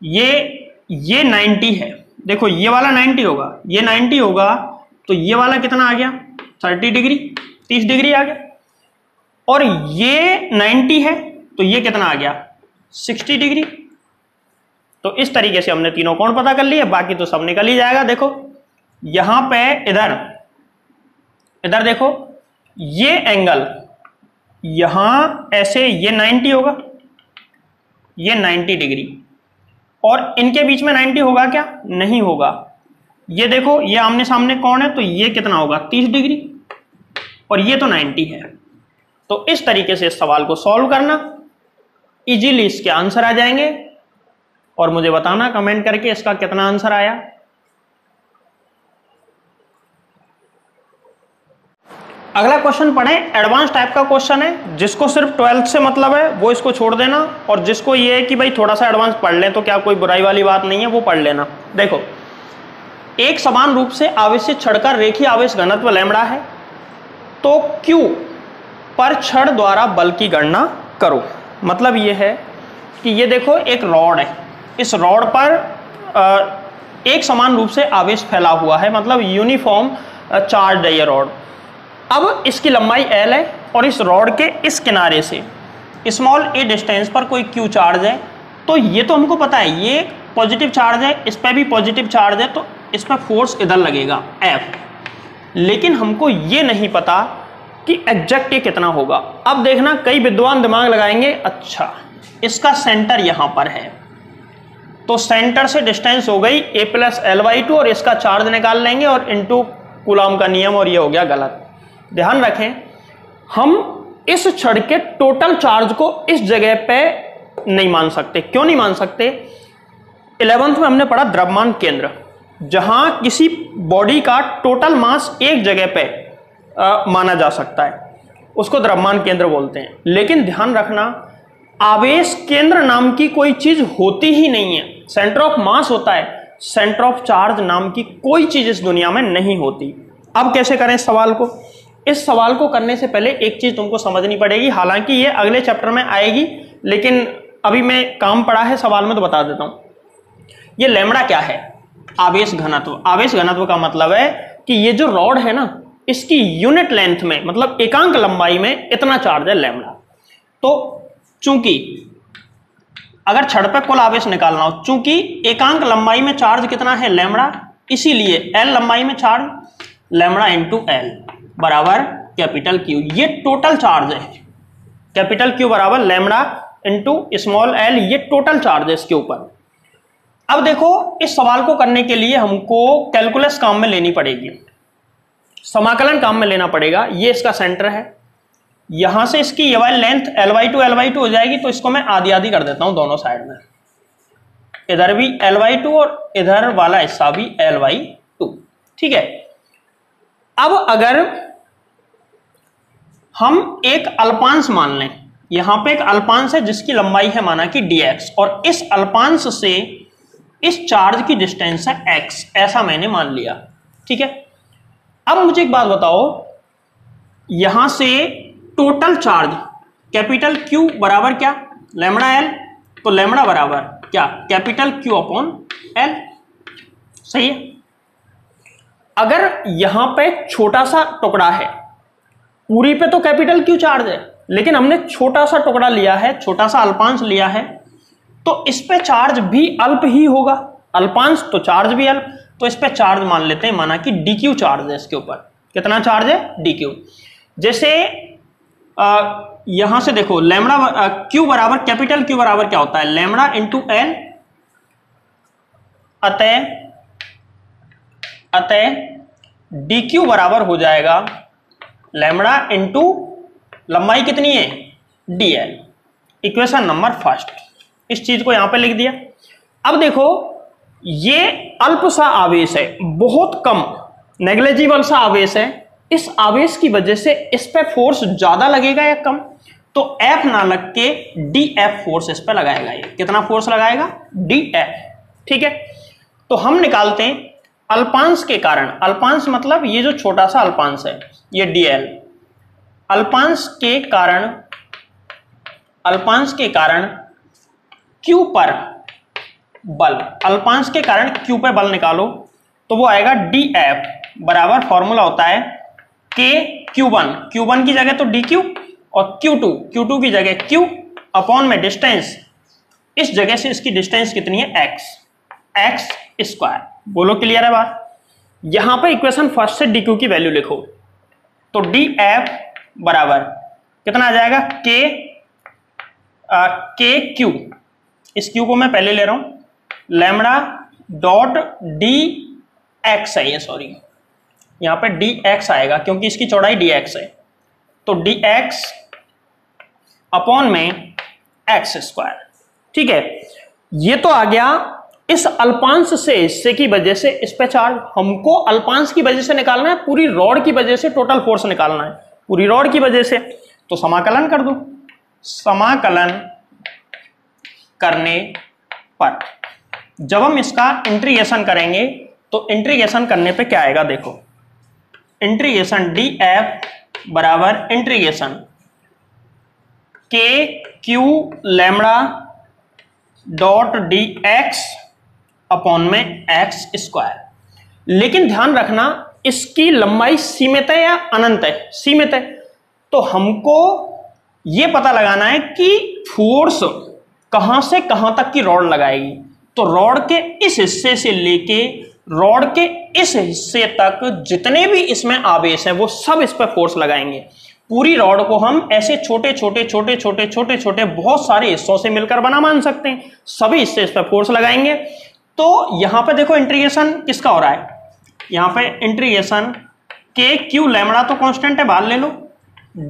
ये 90 है, देखो ये वाला 90 होगा, ये 90 होगा, तो ये वाला कितना आ गया, 30 डिग्री, 30 डिग्री आ गया। और ये 90 है तो ये कितना आ गया, 60 डिग्री। तो इस तरीके से हमने तीनों कोण पता कर लिए, बाकी तो सब निकल ही जाएगा। देखो यहां पे इधर देखो, ये एंगल यहां ऐसे, ये 90 होगा, ये 90 डिग्री, और इनके बीच में 90 होगा क्या, नहीं होगा। ये देखो ये आमने सामने कोण है, तो ये कितना होगा, 30 डिग्री, और ये तो 90 है। तो इस तरीके से इस सवाल को सॉल्व करना, इजीली इसके आंसर आ जाएंगे, और मुझे बताना कमेंट करके इसका कितना आंसर आया। अगला क्वेश्चन पढ़े, एडवांस टाइप का क्वेश्चन है, जिसको सिर्फ 12th से मतलब है वो इसको छोड़ देना, और जिसको ये है कि भाई थोड़ा सा एडवांस पढ़ लें तो क्या कोई बुराई वाली बात नहीं है, वो पढ़ लेना। देखो, एक समान रूप से आवेशित छड़ का रेखीय आवेश घनत्व लैम्बडा है, तो Q पर छड़ द्वारा बल की गणना करो। मतलब ये है कि ये देखो एक रॉड है, इस रॉड पर एक समान रूप से आवेश फैला हुआ है, मतलब यूनिफॉर्म चार्ज है ये रॉड। अब इसकी लंबाई L है और इस रॉड के इस किनारे से स्मॉल a डिस्टेंस पर कोई Q चार्ज है, तो ये तो हमको पता है ये पॉजिटिव चार्ज है, इस पर भी पॉजिटिव चार्ज है, तो इस पर फोर्स इधर लगेगा F। लेकिन हमको ये नहीं पता कि एग्जैक्ट ये कितना होगा। अब देखना, कई विद्वान दिमाग लगाएंगे, अच्छा इसका सेंटर यहां पर है, तो सेंटर से डिस्टेंस हो गई a + L/2 और इसका चार्ज निकाल लेंगे और इनटू कूलॉम का नियम, और ये हो गया गलत। ध्यान रखें, हम इस छड़ के टोटल चार्ज को इस जगह पे नहीं मान सकते। क्यों नहीं मान सकते? 11th में हमने पढ़ा द्रव्यमान केंद्र, जहां किसी बॉडी का टोटल मास एक जगह पे माना जा सकता है, उसको द्रव्यमान केंद्र बोलते हैं। लेकिन ध्यान रखना, आवेश केंद्र नाम की कोई चीज होती ही नहीं है, सेंटर ऑफ मास होता है, सेंटर ऑफ चार्ज नाम की कोई चीज इस दुनिया में नहीं होती। अब कैसे करें इस सवाल को? इस सवाल को करने से पहले एक चीज तुमको समझनी पड़ेगी, हालांकि ये अगले चैप्टर में आएगी, लेकिन अभी मैं काम पड़ा है सवाल में तो बता देता हूं। ये लैम्बडा क्या है? आवेश घनत्व। आवेश घनत्व का मतलब है कि ये जो रॉड है ना, इसकी यूनिट लेंथ में, मतलब एकांक लंबाई में इतना चार्ज है लैम्बडा। तो चूंकि अगर छड़ पे कुल आवेश निकालना हो, चूंकि एकांक लंबाई में चार्ज कितना है लैम्बडा, इसीलिए L लंबाई में चार्ज, लैम्बडा इंटू L बराबर कैपिटल Q। ये टोटल चार्ज है, कैपिटल Q बराबर लैम्बडा इंटू स्मॉल l, ये टोटल चार्ज है इसके ऊपर। अब देखो, इस सवाल को करने के लिए हमको कैलकुलस काम में लेनी पड़ेगी, समाकलन काम में लेना पड़ेगा। ये इसका सेंटर है, यहां से इसकी ये वाली लेंथ L/2 हो जाएगी, तो इसको मैं आधी आधी कर देता हूं दोनों साइड में, इधर भी L/2 और इधर वाला हिस्सा भी L/2। ठीक है। अब अगर हम एक अल्पांश मान लें, यहां पे एक अल्पांश है जिसकी लंबाई है माना कि dx, और इस अल्पांश से इस चार्ज की डिस्टेंस है x, ऐसा मैंने मान लिया। ठीक है। अब मुझे एक बात बताओ, यहां से टोटल चार्ज कैपिटल Q बराबर क्या? लैम्बडा L, तो लैम्बडा बराबर क्या? Capital Q upon L। सही है। अगर यहां पे छोटा सा टुकड़ा है, पूरी पे तो कैपिटल Q चार्ज है, लेकिन हमने छोटा सा टुकड़ा लिया है, छोटा सा अल्पांश लिया है, तो इस पे चार्ज भी अल्प ही होगा। अल्पांश तो चार्ज भी अल्प, तो इस पे चार्ज मान लेते हैं, माना कि dq चार्ज है इसके ऊपर। कितना चार्ज है? dq। जैसे यहां से देखो, लैम्बडा Q बराबर, कैपिटल Q बराबर क्या होता है? लैम्बडा इंटू L, अतः dq बराबर हो जाएगा लैम्बडा इंटू लंबाई कितनी है? dl। इक्वेशन नंबर फर्स्ट, इस चीज को यहां पे लिख दिया। अब देखो, ये अल्प सा आवेश है, बहुत कम नेग्लिजिबल सा आवेश है, इस आवेश की वजह से इस पे फोर्स ज्यादा लगेगा या कम? तो F ना लग के dF फोर्स इस पे लगाएगा। ये कितना फोर्स लगाएगा? dF। ठीक है। तो हम निकालते हैं अल्पांश के कारण, अल्पांश मतलब ये जो छोटा सा अल्पांश है, ये dl, अल्पांश के कारण Q पर बल, अल्पांश के कारण Q पे बल निकालो, तो वो आएगा dF बराबर, फॉर्मूला होता है K Q1 की जगह तो dQ, और Q2 की जगह Q अपॉन में डिस्टेंस, इस जगह से इसकी डिस्टेंस कितनी है? x square. बोलो क्लियर है बात? यहां पे इक्वेशन फर्स्ट से dq की वैल्यू लिखो, तो dF बराबर कितना आ जाएगा? KQ, इस Q को मैं पहले ले रहा हूं, लैम्बडा डॉट dx है ये, सॉरी यहां पे dx आएगा क्योंकि इसकी चौड़ाई dx है, तो dx अपॉन में x स्क्वायर। ठीक है। ये तो आ गया इस अल्पांश से हिस्से की वजह से इस पे चार्ज, हमको अल्पांश की वजह से निकालना है, पूरी रॉड की वजह से टोटल फोर्स निकालना है, पूरी रॉड की वजह से। तो समाकलन कर दो। समाकलन करने पर जब हम इसका इंटीग्रेशन करेंगे तो इंटीग्रेशन करने पे क्या आएगा, देखो इंटीग्रेशन df बराबर integration k q lambda dot dx upon में x स्क्वायर। लेकिन ध्यान रखना इसकी लंबाई सीमित है या अनंत है, सीमित है। तो हमको यह पता लगाना है कि फोर्स कहां से कहां तक की रॉड लगाएगी। तो रॉड के इस हिस्से से लेके रॉड के इस हिस्से तक जितने भी इसमें आवेश हैं वो सब इस पर फोर्स लगाएंगे। पूरी रॉड को हम ऐसे छोटे छोटे छोटे छोटे छोटे छोटे बहुत सारे हिस्सों से मिलकर बना मान सकते हैं, सभी हिस्से इस पर फोर्स लगाएंगे। तो यहां पे देखो इंटीग्रेशन किसका हो रहा है, यहां पे इंटीग्रेशन के क्यू लैम्बडा तो कांस्टेंट है, बाहर ले लो,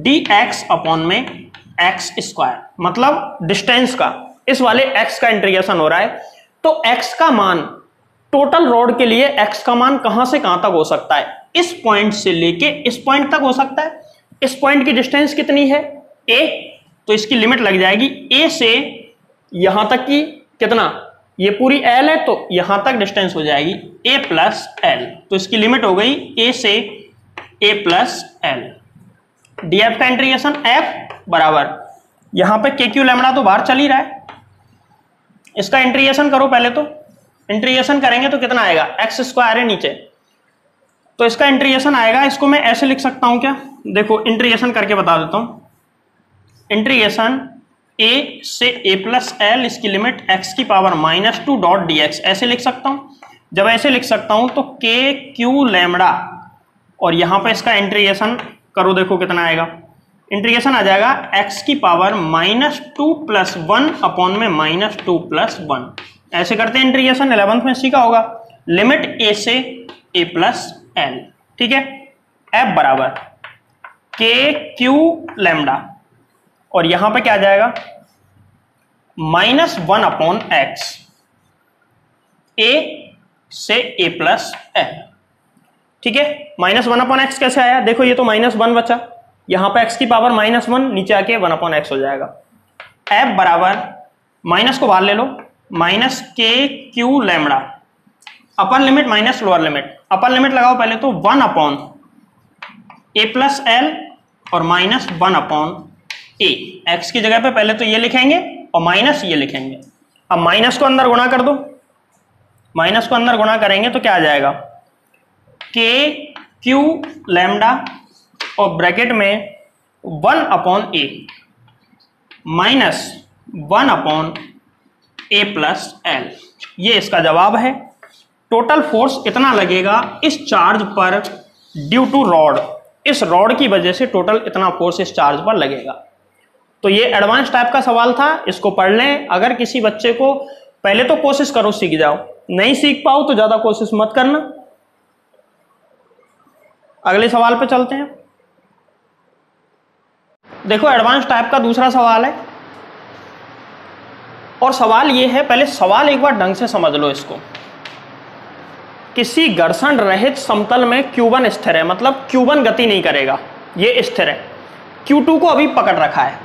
dx अपॉन में x स्क्वायर, मतलब डिस्टेंस का, इस वाले x का इंटीग्रेशन हो रहा है। तो x का मान टोटल रॉड के लिए x का मान कहां से कहां तक हो सकता है, इस पॉइंट से लेके इस पॉइंट तक हो सकता है। इस पॉइंट की डिस्टेंस कितनी है a, तो इसकी लिमिट लग जाएगी a से यहां तक की कितना, ये पूरी l है तो यहां तक डिस्टेंस हो जाएगी a प्लस l, तो इसकी लिमिट हो गई a से a प्लस l। df का इंटीग्रेशन f बराबर यहां पे के क्यू लैम्बडा तो बाहर चल ही रहा है, इसका इंटीग्रेशन करो पहले। तो इंटीग्रेशन करेंगे तो कितना आएगा, एक्स स्क्वायर है नीचे, तो इसका इंटीग्रेशन आएगा, इसको मैं ऐसे लिख सकता हूं क्या, देखो इंटीग्रेशन करके बता देता हूं। इंटीग्रेशन a से a प्लस एल, इसकी लिमिट x की पावर -2 डॉट dx, ऐसे लिख सकता हूं। जब ऐसे लिख सकता हूं तो k क्यू लैम्बडा और यहां पे इसका इंटीग्रेशन करो, देखो कितना आएगा, इंटीग्रेशन आ जाएगा x की पावर -2 प्लस 1 अपॉन में -2 प्लस 1, ऐसे करते हैं इंटीग्रेशन, 11th में सीखा होगा। लिमिट a से a प्लस एल, ठीक है। f बराबर k क्यू लैम्बडा और यहां पे क्या आ जाएगा -1 अपॉन x, a से a प्लस एल, ठीक है। -1 अपॉन एक्स कैसे आया, देखो ये तो -1 बचा, यहां पे x की पावर -1 नीचे आके 1 अपॉन एक्स हो जाएगा। f बराबर माइनस को बाहर ले लो, माइनस के Q lambda, upper limit minus lower limit, upper limit लगाओ पहले तो 1 अपॉन a प्लस एल और -1 अपॉन a, x की जगह पे पहले तो ये लिखेंगे और माइनस ये लिखेंगे। अब माइनस को अंदर गुणा कर दो, माइनस को अंदर गुणा करेंगे तो क्या आ जाएगा, के क्यू लैम्बडा और ब्रैकेट में 1 upon a -1 upon a plus L, ये इसका जवाब है। टोटल फोर्स इतना लगेगा इस चार्ज पर ड्यू टू रॉड, इस रॉड की वजह से टोटल इतना फोर्स इस चार्ज पर लगेगा। तो ये एडवांस टाइप का सवाल था, इसको पढ़ लें। अगर किसी बच्चे को पहले तो कोशिश करो सीख जाओ, नहीं सीख पाओ तो ज्यादा कोशिश मत करना। अगले सवाल पे चलते हैं। देखो एडवांस टाइप का दूसरा सवाल है और सवाल ये है, पहले सवाल एक बार ढंग से समझ लो इसको। किसी घर्षण रहित समतल में Q1 स्थिर है, मतलब Q1 गति नहीं करेगा, ये स्थिर है। Q2 को अभी पकड़ रखा है,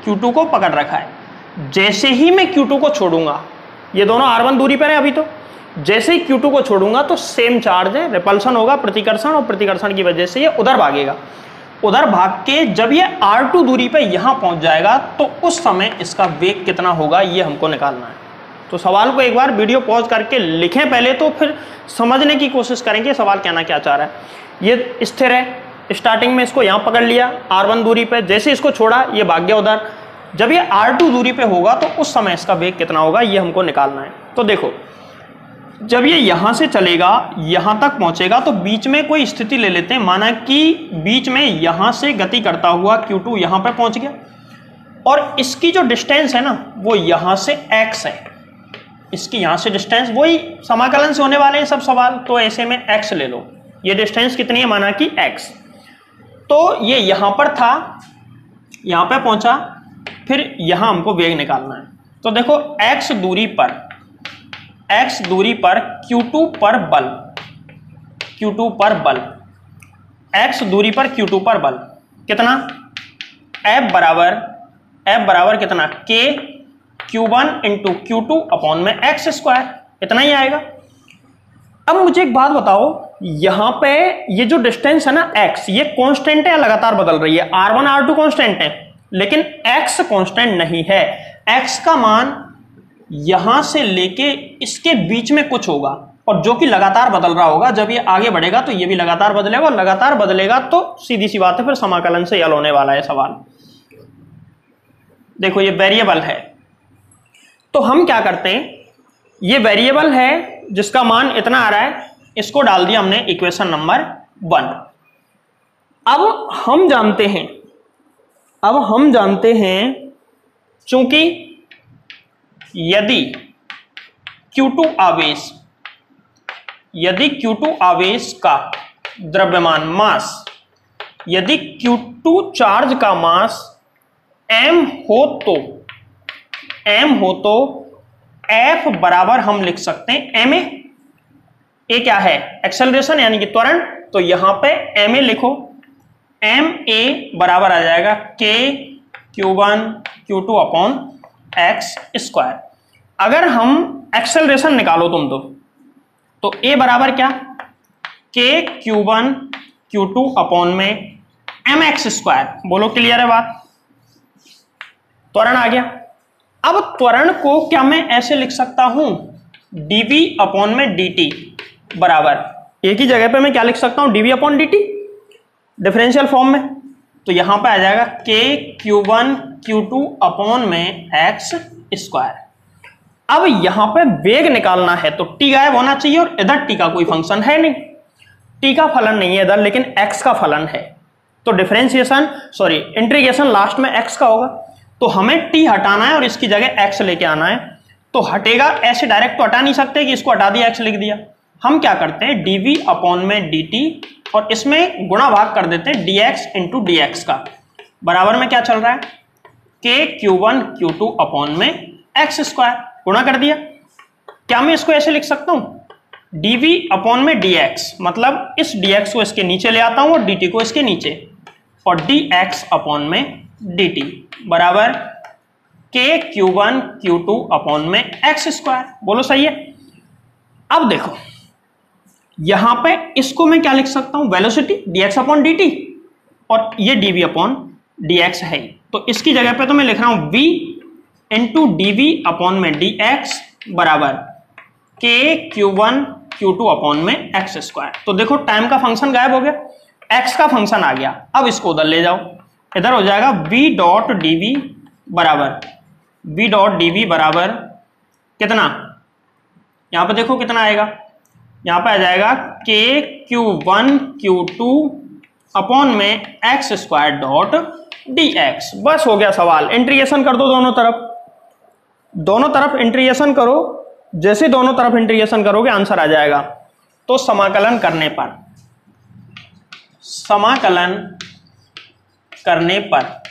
Q2 को पकड़ रखा है। जैसे ही मैं Q2 को छोड़ूंगा, ये दोनों R1 दूरी पर है अभी, तो जैसे ही Q2 को छोड़ूंगा तो सेम चार्ज है, रिपल्सन होगा, प्रतिकर्षण, और प्रतिकर्षण की वजह से ये उधर भागेगा। उधर भाग के जब ये R2 दूरी पे यहां पहुंच जाएगा तो उस समय इसका वेग कितना होगा ये हमको निकालना है। तो सवाल को एक बार वीडियो पॉज करके लिखें पहले, तो फिर समझने की कोशिश करेंगे सवाल कहना क्या चाह रहा है। ये स्थिर है, स्टार्टिंग में इसको यहां पकड़ लिया R1 दूरी पे, जैसे इसको छोड़ा ये भाग गया उधर। जब ये R2 दूरी पे होगा तो उस समय इसका वेग कितना होगा ये हमको निकालना है। तो देखो जब ये यहां से चलेगा यहां तक पहुंचेगा तो बीच में कोई स्थिति ले लेते हैं, माना कि बीच में यहां से गति करता हुआ Q2 यहां पर पहुंच गया और इसकी जो डिस्टेंस है ना वो यहां से x है, इसकी यहां से डिस्टेंस, वही समाकलन से होने वाले हैं सब सवाल, तो ऐसे में x ले लो। ये डिस्टेंस कितनी है, माना कि x, तो ये यहां पर था, यहां पे पहुंचा, फिर यहां हमको वेग निकालना है। तो देखो x दूरी पर x दूरी पर q2 पर बल, q2 पर बल, x दूरी पर q2 पर बल कितना, F बराबर कितना, k q1 into q2 upon में x स्क्वायर, इतना ही आएगा। अब मुझे एक बात बताओ, यहां पे ये जो डिस्टेंस है ना x, ये कांस्टेंट है या लगातार बदल रही है? r1 r2 कांस्टेंट है, लेकिन x कांस्टेंट नहीं है। x का मान यहां से लेके इसके बीच में कुछ होगा, और जो कि लगातार बदल रहा होगा। जब ये आगे बढ़ेगा तो ये भी लगातार बदलेगा, और लगातार बदलेगा तो सीधी सी बात है, फिर समाकलन से हल होने वाला है सवाल। देखो ये वेरिएबल है, तो हम क्या करते हैं, ये वेरिएबल है जिसका मान इतना आ रहा है, इसको डाल दिया हमने इक्वेशन नंबर 1। अब हम जानते हैं चूंकि यदि Q2 आवेश का द्रव्यमान मास, यदि Q2 चार्ज का मास m हो तो F बराबर हम लिख सकते हैं ma। ए क्या है, एक्सेलरेशन यानी कि त्वरण, तो यहां पे ma लिखो, ma बराबर आ जाएगा k q1 q2 upon x square. अगर हम एक्सेलरेशन निकालो तुम तो a बराबर क्या, k q1 q2 अपॉन में mx स्क्वायर। बोलो क्लियर है बात, त्वरण आ गया। अब त्वरण को क्या मैं ऐसे लिख सकता हूं, dv अपॉन में dt बराबर, एक ही जगह पे मैं क्या लिख सकता हूं, dv upon dt differential form में, तो यहां पे आ जाएगा k q1 q2 अपॉन में x स्क्वायर। अब यहां पे वेग निकालना है तो t गायब होना चाहिए, और इधर t का कोई फंक्शन है नहीं, t का फलन नहीं है इधर, लेकिन x का फलन है, तो इंटीग्रेशन लास्ट में x का होगा। तो हमें t हटाना है और इसकी जगह x लेके आना है, तो हटेगा, ऐसे डायरेक्ट तो हटा नहीं सकते कि इसको हटा दिया x लिख दिया। हम क्या करते हैं, dv अपॉन में dt, और इसमें गुणा भाग कर देते हैं dx इंटू dx का, बराबर में क्या चल रहा है, k q1 q2 अपॉन में x स्क्वायर, गुणा कर दिया। क्या मैं इसको ऐसे लिख सकता हूं, dv अपॉन में dx, मतलब इस dx को इसके नीचे ले आता हूं और dt को इसके नीचे, और dx अपॉन में dt बराबर k q1 q2 अपॉन में x स्क्वायर। बोलो सही है। अब देखो यहां पे इसको मैं क्या लिख सकता हूं, वेलोसिटी dx अपॉन dt, और ये dv अपॉन dx है, तो इसकी जगह पे तो मैं लिख रहा हूं v इंटू dv अपॉन में dx बराबर k q1 q2 अपॉन में x स्क्वायर। तो देखो टाइम का फंक्शन गायब हो गया, x का फंक्शन आ गया। अब इसको उधर ले जाओ, इधर हो जाएगा v डॉट dv बराबर कितना, यहां पे देखो कितना आएगा, यहां पे आ जाएगा k q1 q2 अपॉन में x स्क्वायर डॉट dx। बस हो गया सवाल। इंटीग्रेशन कर दो दोनों तरफ इंटीग्रेशन करो, जैसे दोनों तरफ इंटीग्रेशन करोगे आंसर आ जाएगा। तो समाकलन करने पर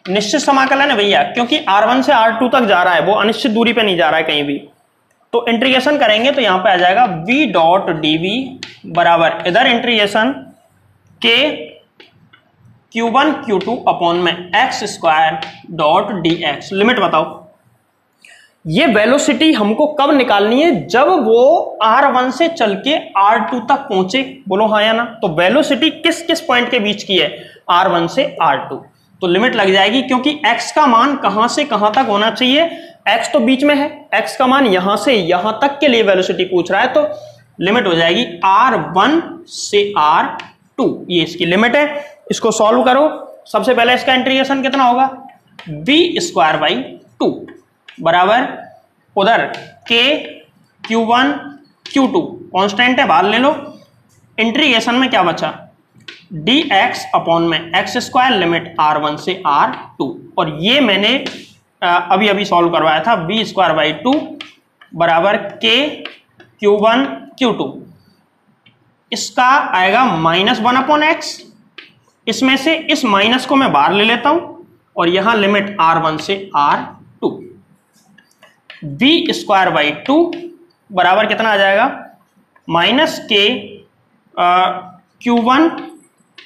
निश्चित समाकलन है भैया, क्योंकि r1 से r2 तक जा रहा है, वो अनिश्चित दूरी पे नहीं जा रहा है कहीं भी, तो इंटीग्रेशन करेंगे तो यहां पे आ जाएगा v डॉट dv बराबर, इधर integration k q1 q2 upon में x square dot dx। Limit बताओ, ये वेलोसिटी हमको कब निकालनी है, जब वो r1 से चल के r2 तक पहुंचे। बोलो हाँ या ना। तो वेलोसिटी किस किस पॉइंट के बीच की है, r1 से r2, तो लिमिट लग जाएगी, क्योंकि x का मान कहां से कहां तक होना चाहिए, x तो बीच में है, x का मान यहां से यहां तक के लिए वेलोसिटी पूछ रहा है, तो लिमिट हो जाएगी r1 से r2, ये इसकी लिमिट है। इसको सॉल्व करो, सबसे पहले इसका इंटीग्रेशन कितना होगा, v स्क्वायर बाई 2 बराबर, उधर k q1 q2 कांस्टेंट है, बाहर ले लो, इंटीग्रेशन में क्या बचा, dx अपॉन में x स्क्वायर लिमिट r1 से r2, और ये मैंने अभी सॉल्व करवाया था, v स्क्वायर बाई 2 बराबर k q1 q2, इसका आएगा -1 अपॉन x, इसमें से इस माइनस को मैं बाहर ले लेता हूं, और यहां लिमिट r1 से r2, v स्क्वायर बाई 2 बराबर कितना आ जाएगा, माइनस के Q1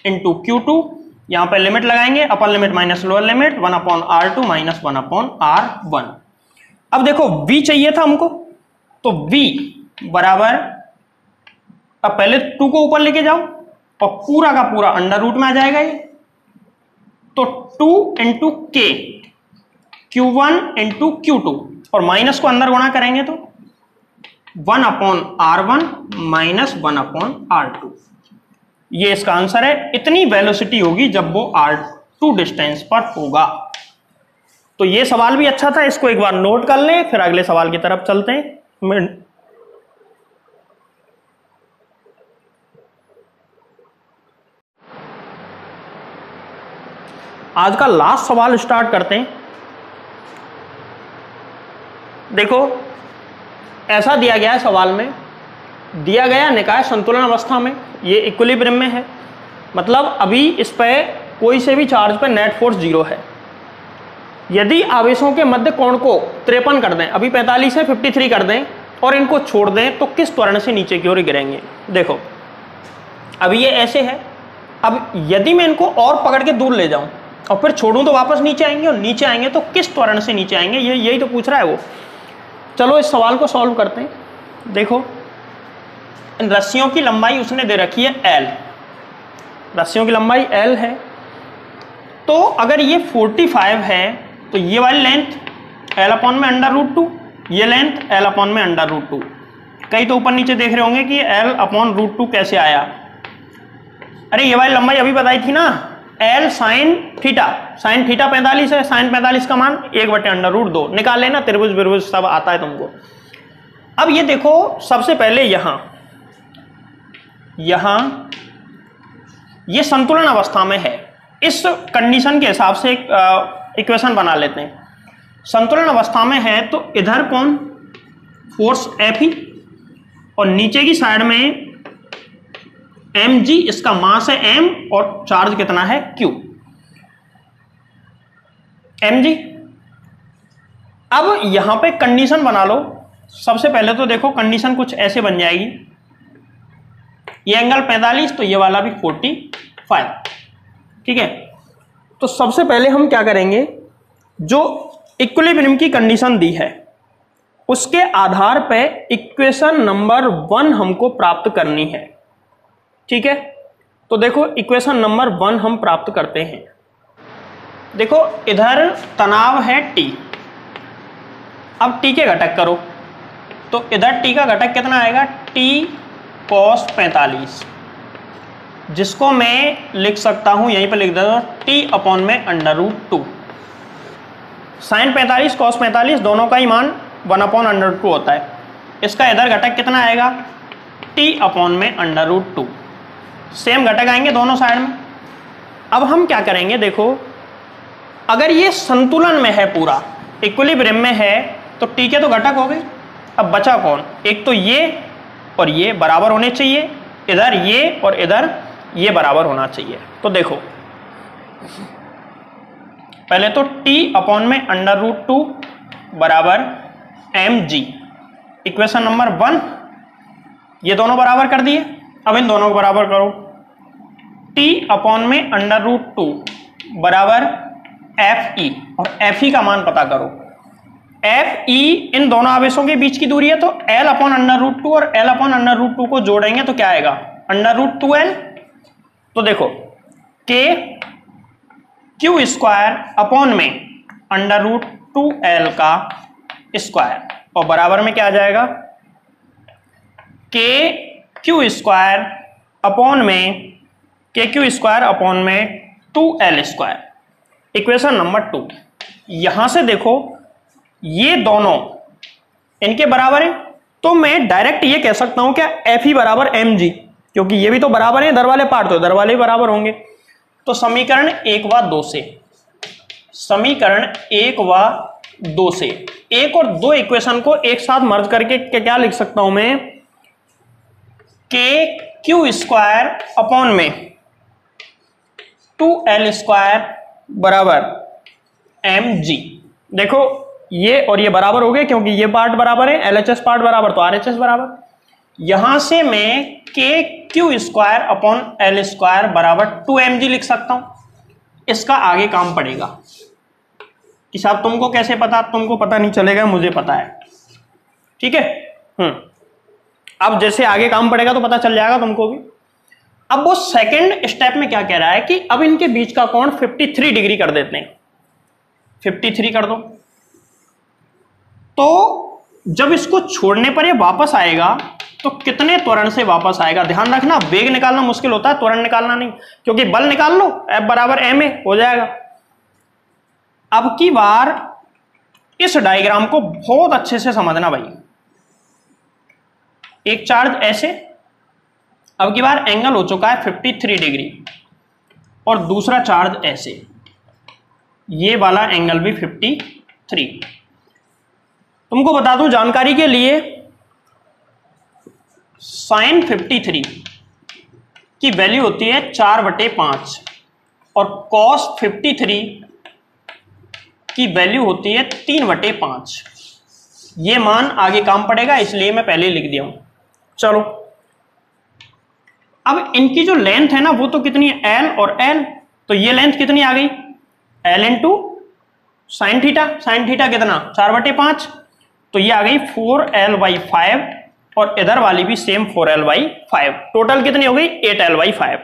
इंटू Q2, यहां पर लिमिट लगाएंगे, upper limit minus lower limit 1/R2 minus 1/R1। अब देखो V चाहिए था हमको, तो V बराबर, अब पहले 2 को ऊपर लेके जाओ और पूरा का पूरा अंडर रूट में आ जाएगा ये, तो 2 इंटू के Q1 इंटू Q2 और माइनस को अंदर गुणा करेंगे तो 1/R1 माइनस 1/R2। ये इसका आंसर है। इतनी वेलोसिटी होगी जब वो R2 डिस्टेंस पर होगा। तो ये सवाल भी अच्छा था, इसको एक बार नोट कर लें, फिर अगले सवाल की तरफ चलते हैं। आज का लास्ट सवाल स्टार्ट करते हैं। देखो ऐसा दिया गया है सवाल में, दिया गया निकाय संतुलन अवस्था में, ये इक्विलिब्रियम में है, मतलब अभी इस पे कोई से भी चार्ज पे नेट फोर्स 0 है। यदि आवेशों के मध्य कोण को 53 कर दें, अभी 45 है 53 कर दें और इनको छोड़ दें तो किस त्वरण से नीचे की ओर गिरेंगे। देखो अभी ये ऐसे है, अब यदि मैं इनको और पकड़ के दूर ले जाऊं और फिर छोड़ूं तो वापस नीचे आएंगे, और नीचे आएंगे तो किस त्वरण से नीचे आएंगे, यही तो पूछ रहा है वो। चलो इस सवाल को सॉल्व करते हैं। देखो इन रस्सियों की लंबाई उसने दे रखी है L, रस्सियों की लंबाई L है, तो अगर ये 45 है तो ये वाली लेंथ L/√2, ये लेंथ L/√2। कई तो ऊपर नीचे देख रहे होंगे कि L/√2 कैसे आया। अरे ये वाली लंबाई अभी बताई थी ना, L sine theta, sine theta 45 है, साइन 45 का मान 1/√2 निकाल लेना, त्रिभुज बिरभुज सब आता है तुमको। अब ये देखो सबसे पहले यहां ये संतुलन अवस्था में है, इस कंडीशन के हिसाब से इक्वेशन बना लेते हैं। संतुलन अवस्था में है तो इधर कौन फोर्स F और नीचे की साइड में mg, इसका मास है m और चार्ज कितना है q, mg। अब यहां पे कंडीशन बना लो। सबसे पहले तो देखो कंडीशन कुछ ऐसे बन जाएगी, ये एंगल 45 तो ये वाला भी 45, ठीक है। तो सबसे पहले हम क्या करेंगे, जो इक्विलिब्रियम की कंडीशन दी है उसके आधार पे इक्वेशन नंबर 1 हमको प्राप्त करनी है, ठीक है। तो देखो इक्वेशन नंबर 1 हम प्राप्त करते हैं। देखो इधर तनाव है T, अब T के घटक करो तो इधर T का घटक कितना आएगा, T cos 45, जिसको मैं लिख सकता हूं, यहीं पर लिख देता हूं T/√2। साइन 45 cos 45 दोनों का ही मान 1/√2 होता है। इसका इधर घटक कितना आएगा, T/√2। सेम घटक आएंगे दोनों साइड में। अब हम क्या करेंगे, देखो अगर ये संतुलन में है, पूरा इक्विलिब्रियम में है, तो T के तो घटक हो गए। अब बचा कौन, एक तो ये और ये बराबर होने चाहिए, इधर ये और इधर ये बराबर होना चाहिए। तो देखो पहले तो T/√2 बराबर mg, इक्वेशन नंबर 1, ये दोनों बराबर कर दिए। अब इन दोनों को बराबर करो, T/√2 बराबर Fe, और Fe का मान पता करो। Fe इन दोनों आवेशों के बीच की दूरी है, तो L/√2 और L/√2 को जोड़ेंगे तो क्या आएगा, √2L। तो देखो K Q² में √2L का स्क्वायर, और बराबर में क्या आ जाएगा, KQ² में 2L²। Equation number 2। यहां से देखो ये दोनों इनके बराबर है, तो मैं डायरेक्ट ये कह सकता हूं क्या, Fe बराबर mg, क्योंकि ये भी तो बराबर है, इधर वाले पार्ट तो इधर वाले ही बराबर होंगे। तो समीकरण 1 व 2 से, समीकरण 1 व 2 से 1 और 2 इक्वेशन को एक साथ मर्ज करके क्या लिख सकता हूं मैं, KQ² में 2L² बराबर mg। देखो ये और ये बराबर हो गए, क्योंकि ये पार्ट बराबर है, LHS पार्ट बराबर तो RHS बराबर। यहां से मैं KQ² अपॉन L² बराबर 2mg लिख सकता हूं। इसका आगे काम पड़ेगा कि साहब तुमको कैसे पता, तुमको पता नहीं चलेगा, मुझे पता है, ठीक है। अब जैसे आगे काम पड़ेगा तो पता चल जाएगा तुमको भी। अब वो सेकंड स्टेप में क्या कह रहा है कि अब इनके बीच का कोण 53 डिग्री कर देते हैं, 53 कर दो। तो जब इसको छोड़ने पर ये वापस आएगा तो कितने त्वरण से वापस आएगा, ध्यान रखना। वेग निकालना मुश्किल होता है, त्वरण निकालना नहीं, क्योंकि बल निकाल लो, F बराबर ma हो जाएगा। अब की बार इस डायग्राम को बहुत अच्छे से समझना भाई। एक चार्ज ऐसे, अब की बार एंगल हो चुका है 53 डिग्री, और दूसरा चार्ज ऐसे, ये वाला एंगल भी 53। तुमको बता दूं जानकारी के लिए, साइन 53 की वैल्यू होती है 4/5 और कॉस 53 की वैल्यू होती है 3/5। ये मान आगे काम पड़ेगा, इसलिए मैं पहले लिख दिया हूं। चलो, अब इनकी जो लेंथ है ना वो तो कितनी है, L और L, तो ये लेंथ कितनी आ गई, L into sine theta. Sine theta कितना, 4/5, तो ये आ गई 4L/5, और इधर वाली भी सेम 4L/5। टोटल कितनी हो गई, 8L/5।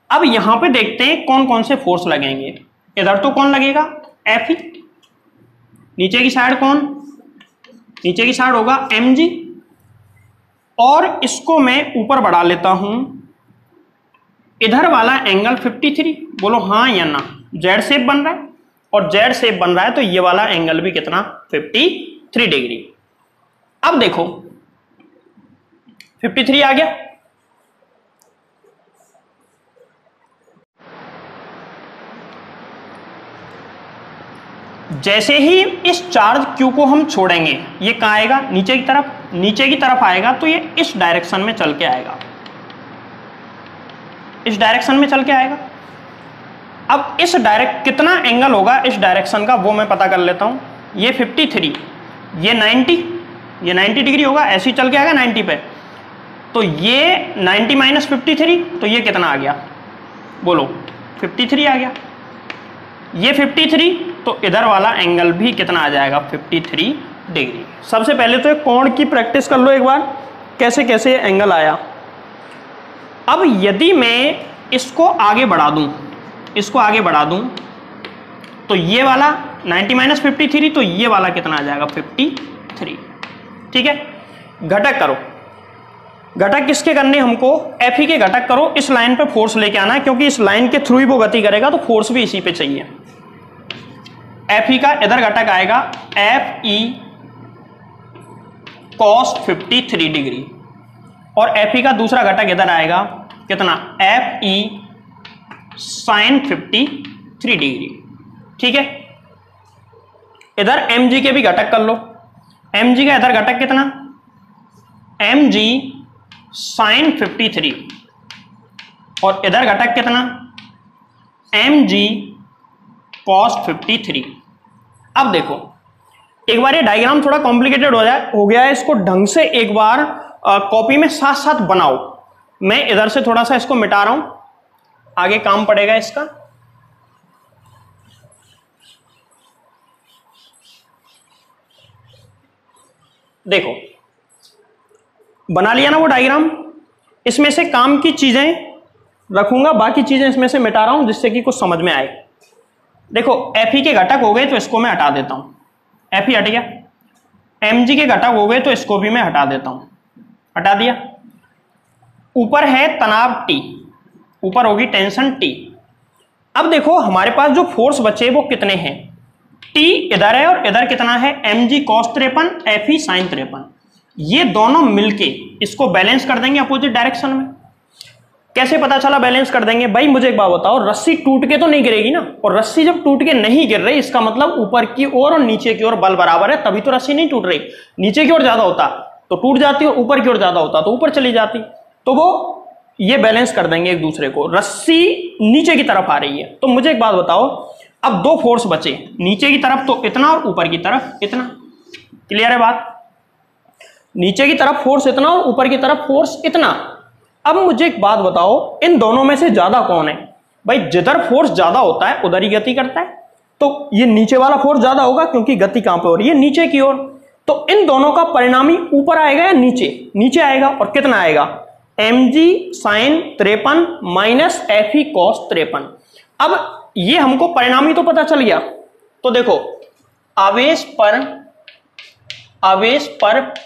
अब यहां पे देखते हैं कौन कौन से फोर्स लगेंगे। इधर तो कौन लगेगा, F, नीचे की साइड कौन, नीचे की साइड होगा mg, और इसको मैं ऊपर बढ़ा लेता हूं। इधर वाला एंगल 53, बोलो हाँ या ना, जेड शेप बन रहा है, और जेड शेप बन रहा है तो ये वाला एंगल भी कितना, 53 डिग्री। अब देखो 53 आ गया। जैसे ही इस चार्ज Q को हम छोड़ेंगे, ये कहां आएगा, नीचे की तरफ, नीचे की तरफ आएगा, तो ये इस डायरेक्शन में चल के आएगा, इस डायरेक्शन में चल के आएगा। अब इस कितना एंगल होगा इस डायरेक्शन का, वो मैं पता कर लेता हूं। ये 53, ये 90, ये 90 डिग्री होगा, ऐसे ही चल के आएगा 90 पे। तो ये 90 माइनस 53, तो ये कितना आ गया, बोलो 53 आ गया। ये 53, तो इधर वाला एंगल भी कितना आ जाएगा, 53 डिग्री। सबसे पहले तो एक कोण की प्रैक्टिस कर लो एक बार, कैसे कैसे एंगल आया। अब यदि मैं इसको आगे बढ़ा दूं, इसको आगे बढ़ा दूं, तो ये वाला 90 माइनस 53, तो ये वाला कितना आ जाएगा, 53। ठीक है, घटक करो। घटक किसके करने हमको, Fe के घटक करो। इस लाइन पे फोर्स लेके आना है, क्योंकि इस लाइन के थ्रू ही वो गति करेगा, तो फोर्स भी इसी पे चाहिए। Fe का इधर घटक आएगा Fe cos 53 डिग्री, और Fe का दूसरा घटक इधर आएगा कितना, Fe sin 53 डिग्री। ठीक है, इधर mg के भी घटक कर लो। mg का इधर घटक कितना, mg sin 53, और इधर घटक कितना, mg cos 53। अब देखो एक बार ये डायग्राम थोड़ा कॉम्प्लिकेटेड हो गया है, इसको ढंग से एक बार कॉपी में साथ साथ बनाओ। मैं इधर से थोड़ा सा इसको मिटा रहा हूं, आगे काम पड़ेगा इसका। देखो बना लिया ना वो डायग्राम। इसमें से काम की चीजें रखूंगा, बाकी चीजें इसमें से मिटा रहा हूं जिससे कि कुछ समझ में आए। देखो Fe के घटक हो गए तो इसको मैं हटा देता हूं, Fe हट गया। mg के घटक हो गए तो इसको भी मैं हटा देता हूं, हटा दिया। ऊपर है तनाव T, ऊपर होगी टेंशन T। अब देखो हमारे पास जो फोर्स बचे वो कितने हैं, T इधर है और इधर कितना है, mg cos 53, Fe sin 53। ये दोनों मिलके इसको बैलेंस कर देंगे अपोजिट डायरेक्शन में। कैसे पता चला बैलेंस कर देंगे, भाई मुझे एक बात बताओ, रस्सी टूट के तो नहीं गिरेगी ना, और रस्सी जब टूट के नहीं गिर रही इसका मतलब ऊपर की ओर और नीचे की ओर बल बराबर है, तभी तो रस्सी नहीं टूट रही। नीचे की ओर ज्यादा होता तो टूट जाती, और ऊपर की ओर ज्यादा होता तो ऊपर चली जाती। तो वो ये बैलेंस कर देंगे एक दूसरे को। रस्सी नीचे की तरफ आ रही है, तो मुझे एक बात बताओ, अब दो फोर्स बचे, नीचे की तरफ तो इतना और ऊपर की तरफ इतना। क्लियर है बात? नीचे की तरफ फोर्स इतना और ऊपर की तरफ फोर्स इतना। अब मुझे एक बात बताओ, इन दोनों में से ज्यादा कौन है? भाई जिधर फोर्स ज्यादा होता है उधर ही गति करता है, तो ये नीचे वाला फोर्स ज्यादा होगा क्योंकि गति कहां पे हो रही है? नीचे की ओर। तो इन दोनों का परिणामी ऊपर आएगा या नीचे? नीचे आएगा। और कितना आएगा? mg sin 53 minus Fe cos 53। अब ये हमको परिणामी तो पता चल गया। तो देखो, आवेश पर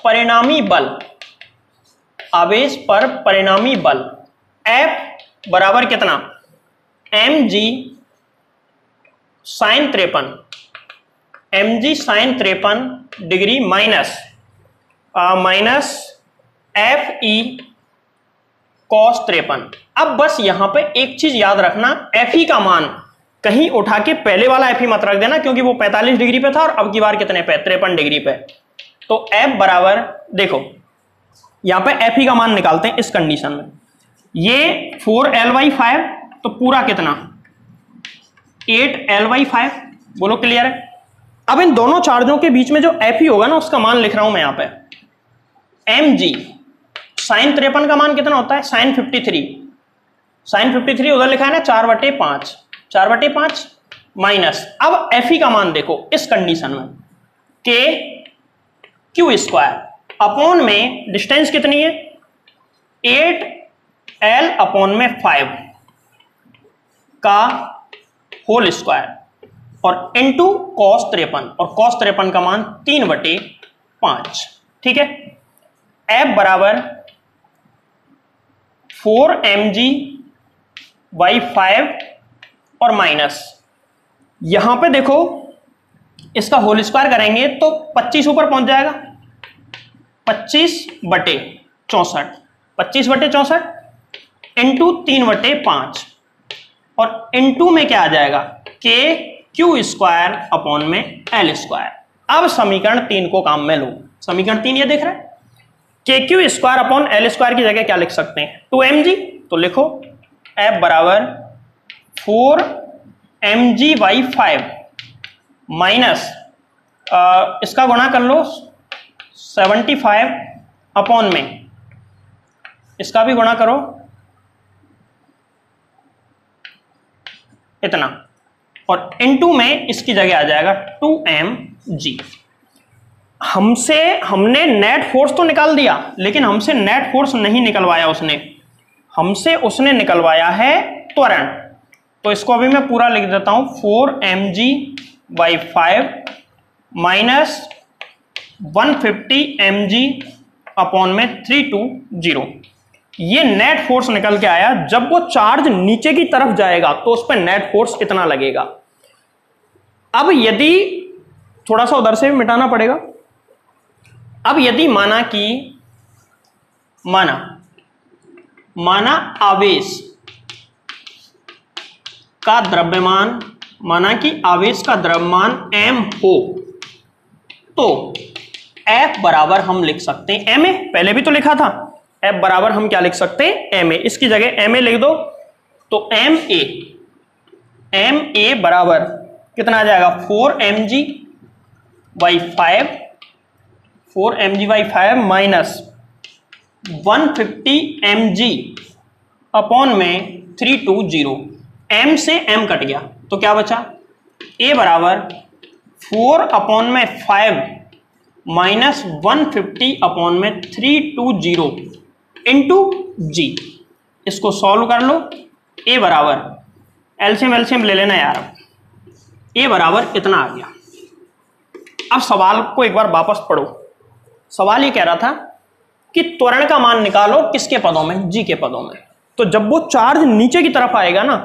परिणामी बल, आवेश पर परिणामी बल F बराबर कितना? mg sin 53, mg sin 53 degree minus Fe cos 53। अब बस यहां पे एक चीज याद रखना, Fe का मान कहीं उठा के पहले वाला Fe मत रख देना, क्योंकि वो 45 डिग्री पे था और अब की बार कितने पे? 53 डिग्री पे। तो F बराबर, देखो यहां पे Fe का मान निकालते हैं इस कंडीशन में। ये 4L/5, तो पूरा कितना? 8L/5। बोलो क्लियर है? अब इन दोनों चार्जों के बीच में जो Fe होगा ना, उसका मान लिख रहा हूं मैं यहां पे। mg sin 53 का मान कितना होता है? sin 53। sin 53 उधर लिखा है ना 4/5, 4/5 माइनस, अब Fe का मान देखो इस कंडीशन में, k q² अपॉन में डिस्टेंस कितनी है? 8L/5 का होल स्क्वायर और इनटू cos 53, और cos 53 का मान 3/5। ठीक है? F बराबर 4mg/5 और माइनस, यहां पे देखो इसका होल स्क्वायर करेंगे तो 25 ऊपर पहुंच जाएगा, 25/64, 25/64 इंटू 3/5 और इंटू में क्या आ जाएगा? k q² अपॉन में L²। अब समीकरण 3 को काम में लो। समीकरण 3 ये देख रहे हैं, KQ² अपॉन L² की जगह क्या लिख सकते हैं? 2mg। तो लिखो F बराबर 4mg/5 माइनस इसका गुणा कर लो 75 अपॉन में, इसका भी गुणा करो इतना, और इनटू में इसकी जगह आ जाएगा 2mg। हमने नेट फोर्स तो निकाल दिया, लेकिन हमसे नेट फोर्स नहीं निकलवाया उसने निकलवाया है त्वरण। तो इसको अभी मैं पूरा लिख देता हूं, 4mg/5 माइनस 150 mg अपॉन में 320। ये नेट फोर्स निकल के आया। जब वो चार्ज नीचे की तरफ जाएगा तो उस पर नेट फोर्स इतना लगेगा। अब यदि थोड़ा सा उधर से भी मिटाना पड़ेगा, अब यदि माना आवेश का द्रव्यमान, माना कि आवेश का द्रव्यमान m हो, तो F बराबर हम लिख सकते हैं ma। पहले भी तो लिखा था, F बराबर हम क्या लिख सकते हैं? ma। इसकी जगह ma लिख दो तो ma बराबर कितना आ जाएगा? 4mg/5 माइनस 150 mg अपॉन में 320। m से m कट गया तो क्या बचा? a बराबर 4/5 माइनस 150 अपॉन में 320 इंटू g। इसको सॉल्व कर लो। a बराबर एलसीएम ले लेना यार, a बराबर इतना आ गया। अब सवाल को एक बार वापस पढ़ो। सवाल ये कह रहा था कि त्वरण का मान निकालो किसके पदों में? g के पदों में। तो जब वो चार्ज नीचे की तरफ आएगा ना,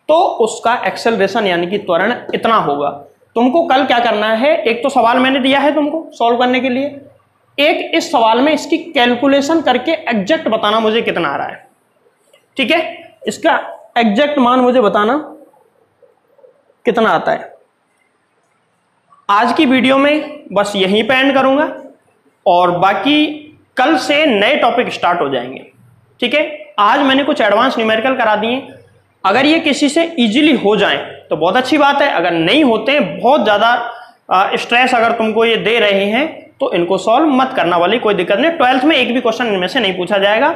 तो उसका एक्सेलरेशन यानी कि त्वरण इतना होगा। तुमको कल क्या करना है, एक तो सवाल मैंने दिया है तुमको सॉल्व करने के लिए, एक इस सवाल में इसकी कैलकुलेशन करके एग्जैक्ट बताना मुझे कितना आ रहा है। ठीक है? इसका एग्जैक्ट मान मुझे बताना कितना आता है। आज की वीडियो में बस यहीं पे एंड करूंगा और बाकी कल से नए टॉपिक स्टार्ट हो जाएंगे। ठीक है? आज मैंने कुछ एडवांस न्यूमेरिकल करा दिए। अगर ये किसी से इजीली हो जाए तो बहुत अच्छी बात है। अगर नहीं होते, बहुत ज्यादा स्ट्रेस अगर तुमको ये दे रहे हैं, तो इनको सॉल्व मत करना वाली कोई दिक्कत नहीं। 12th में एक भी क्वेश्चन इनमें से नहीं पूछा जाएगा।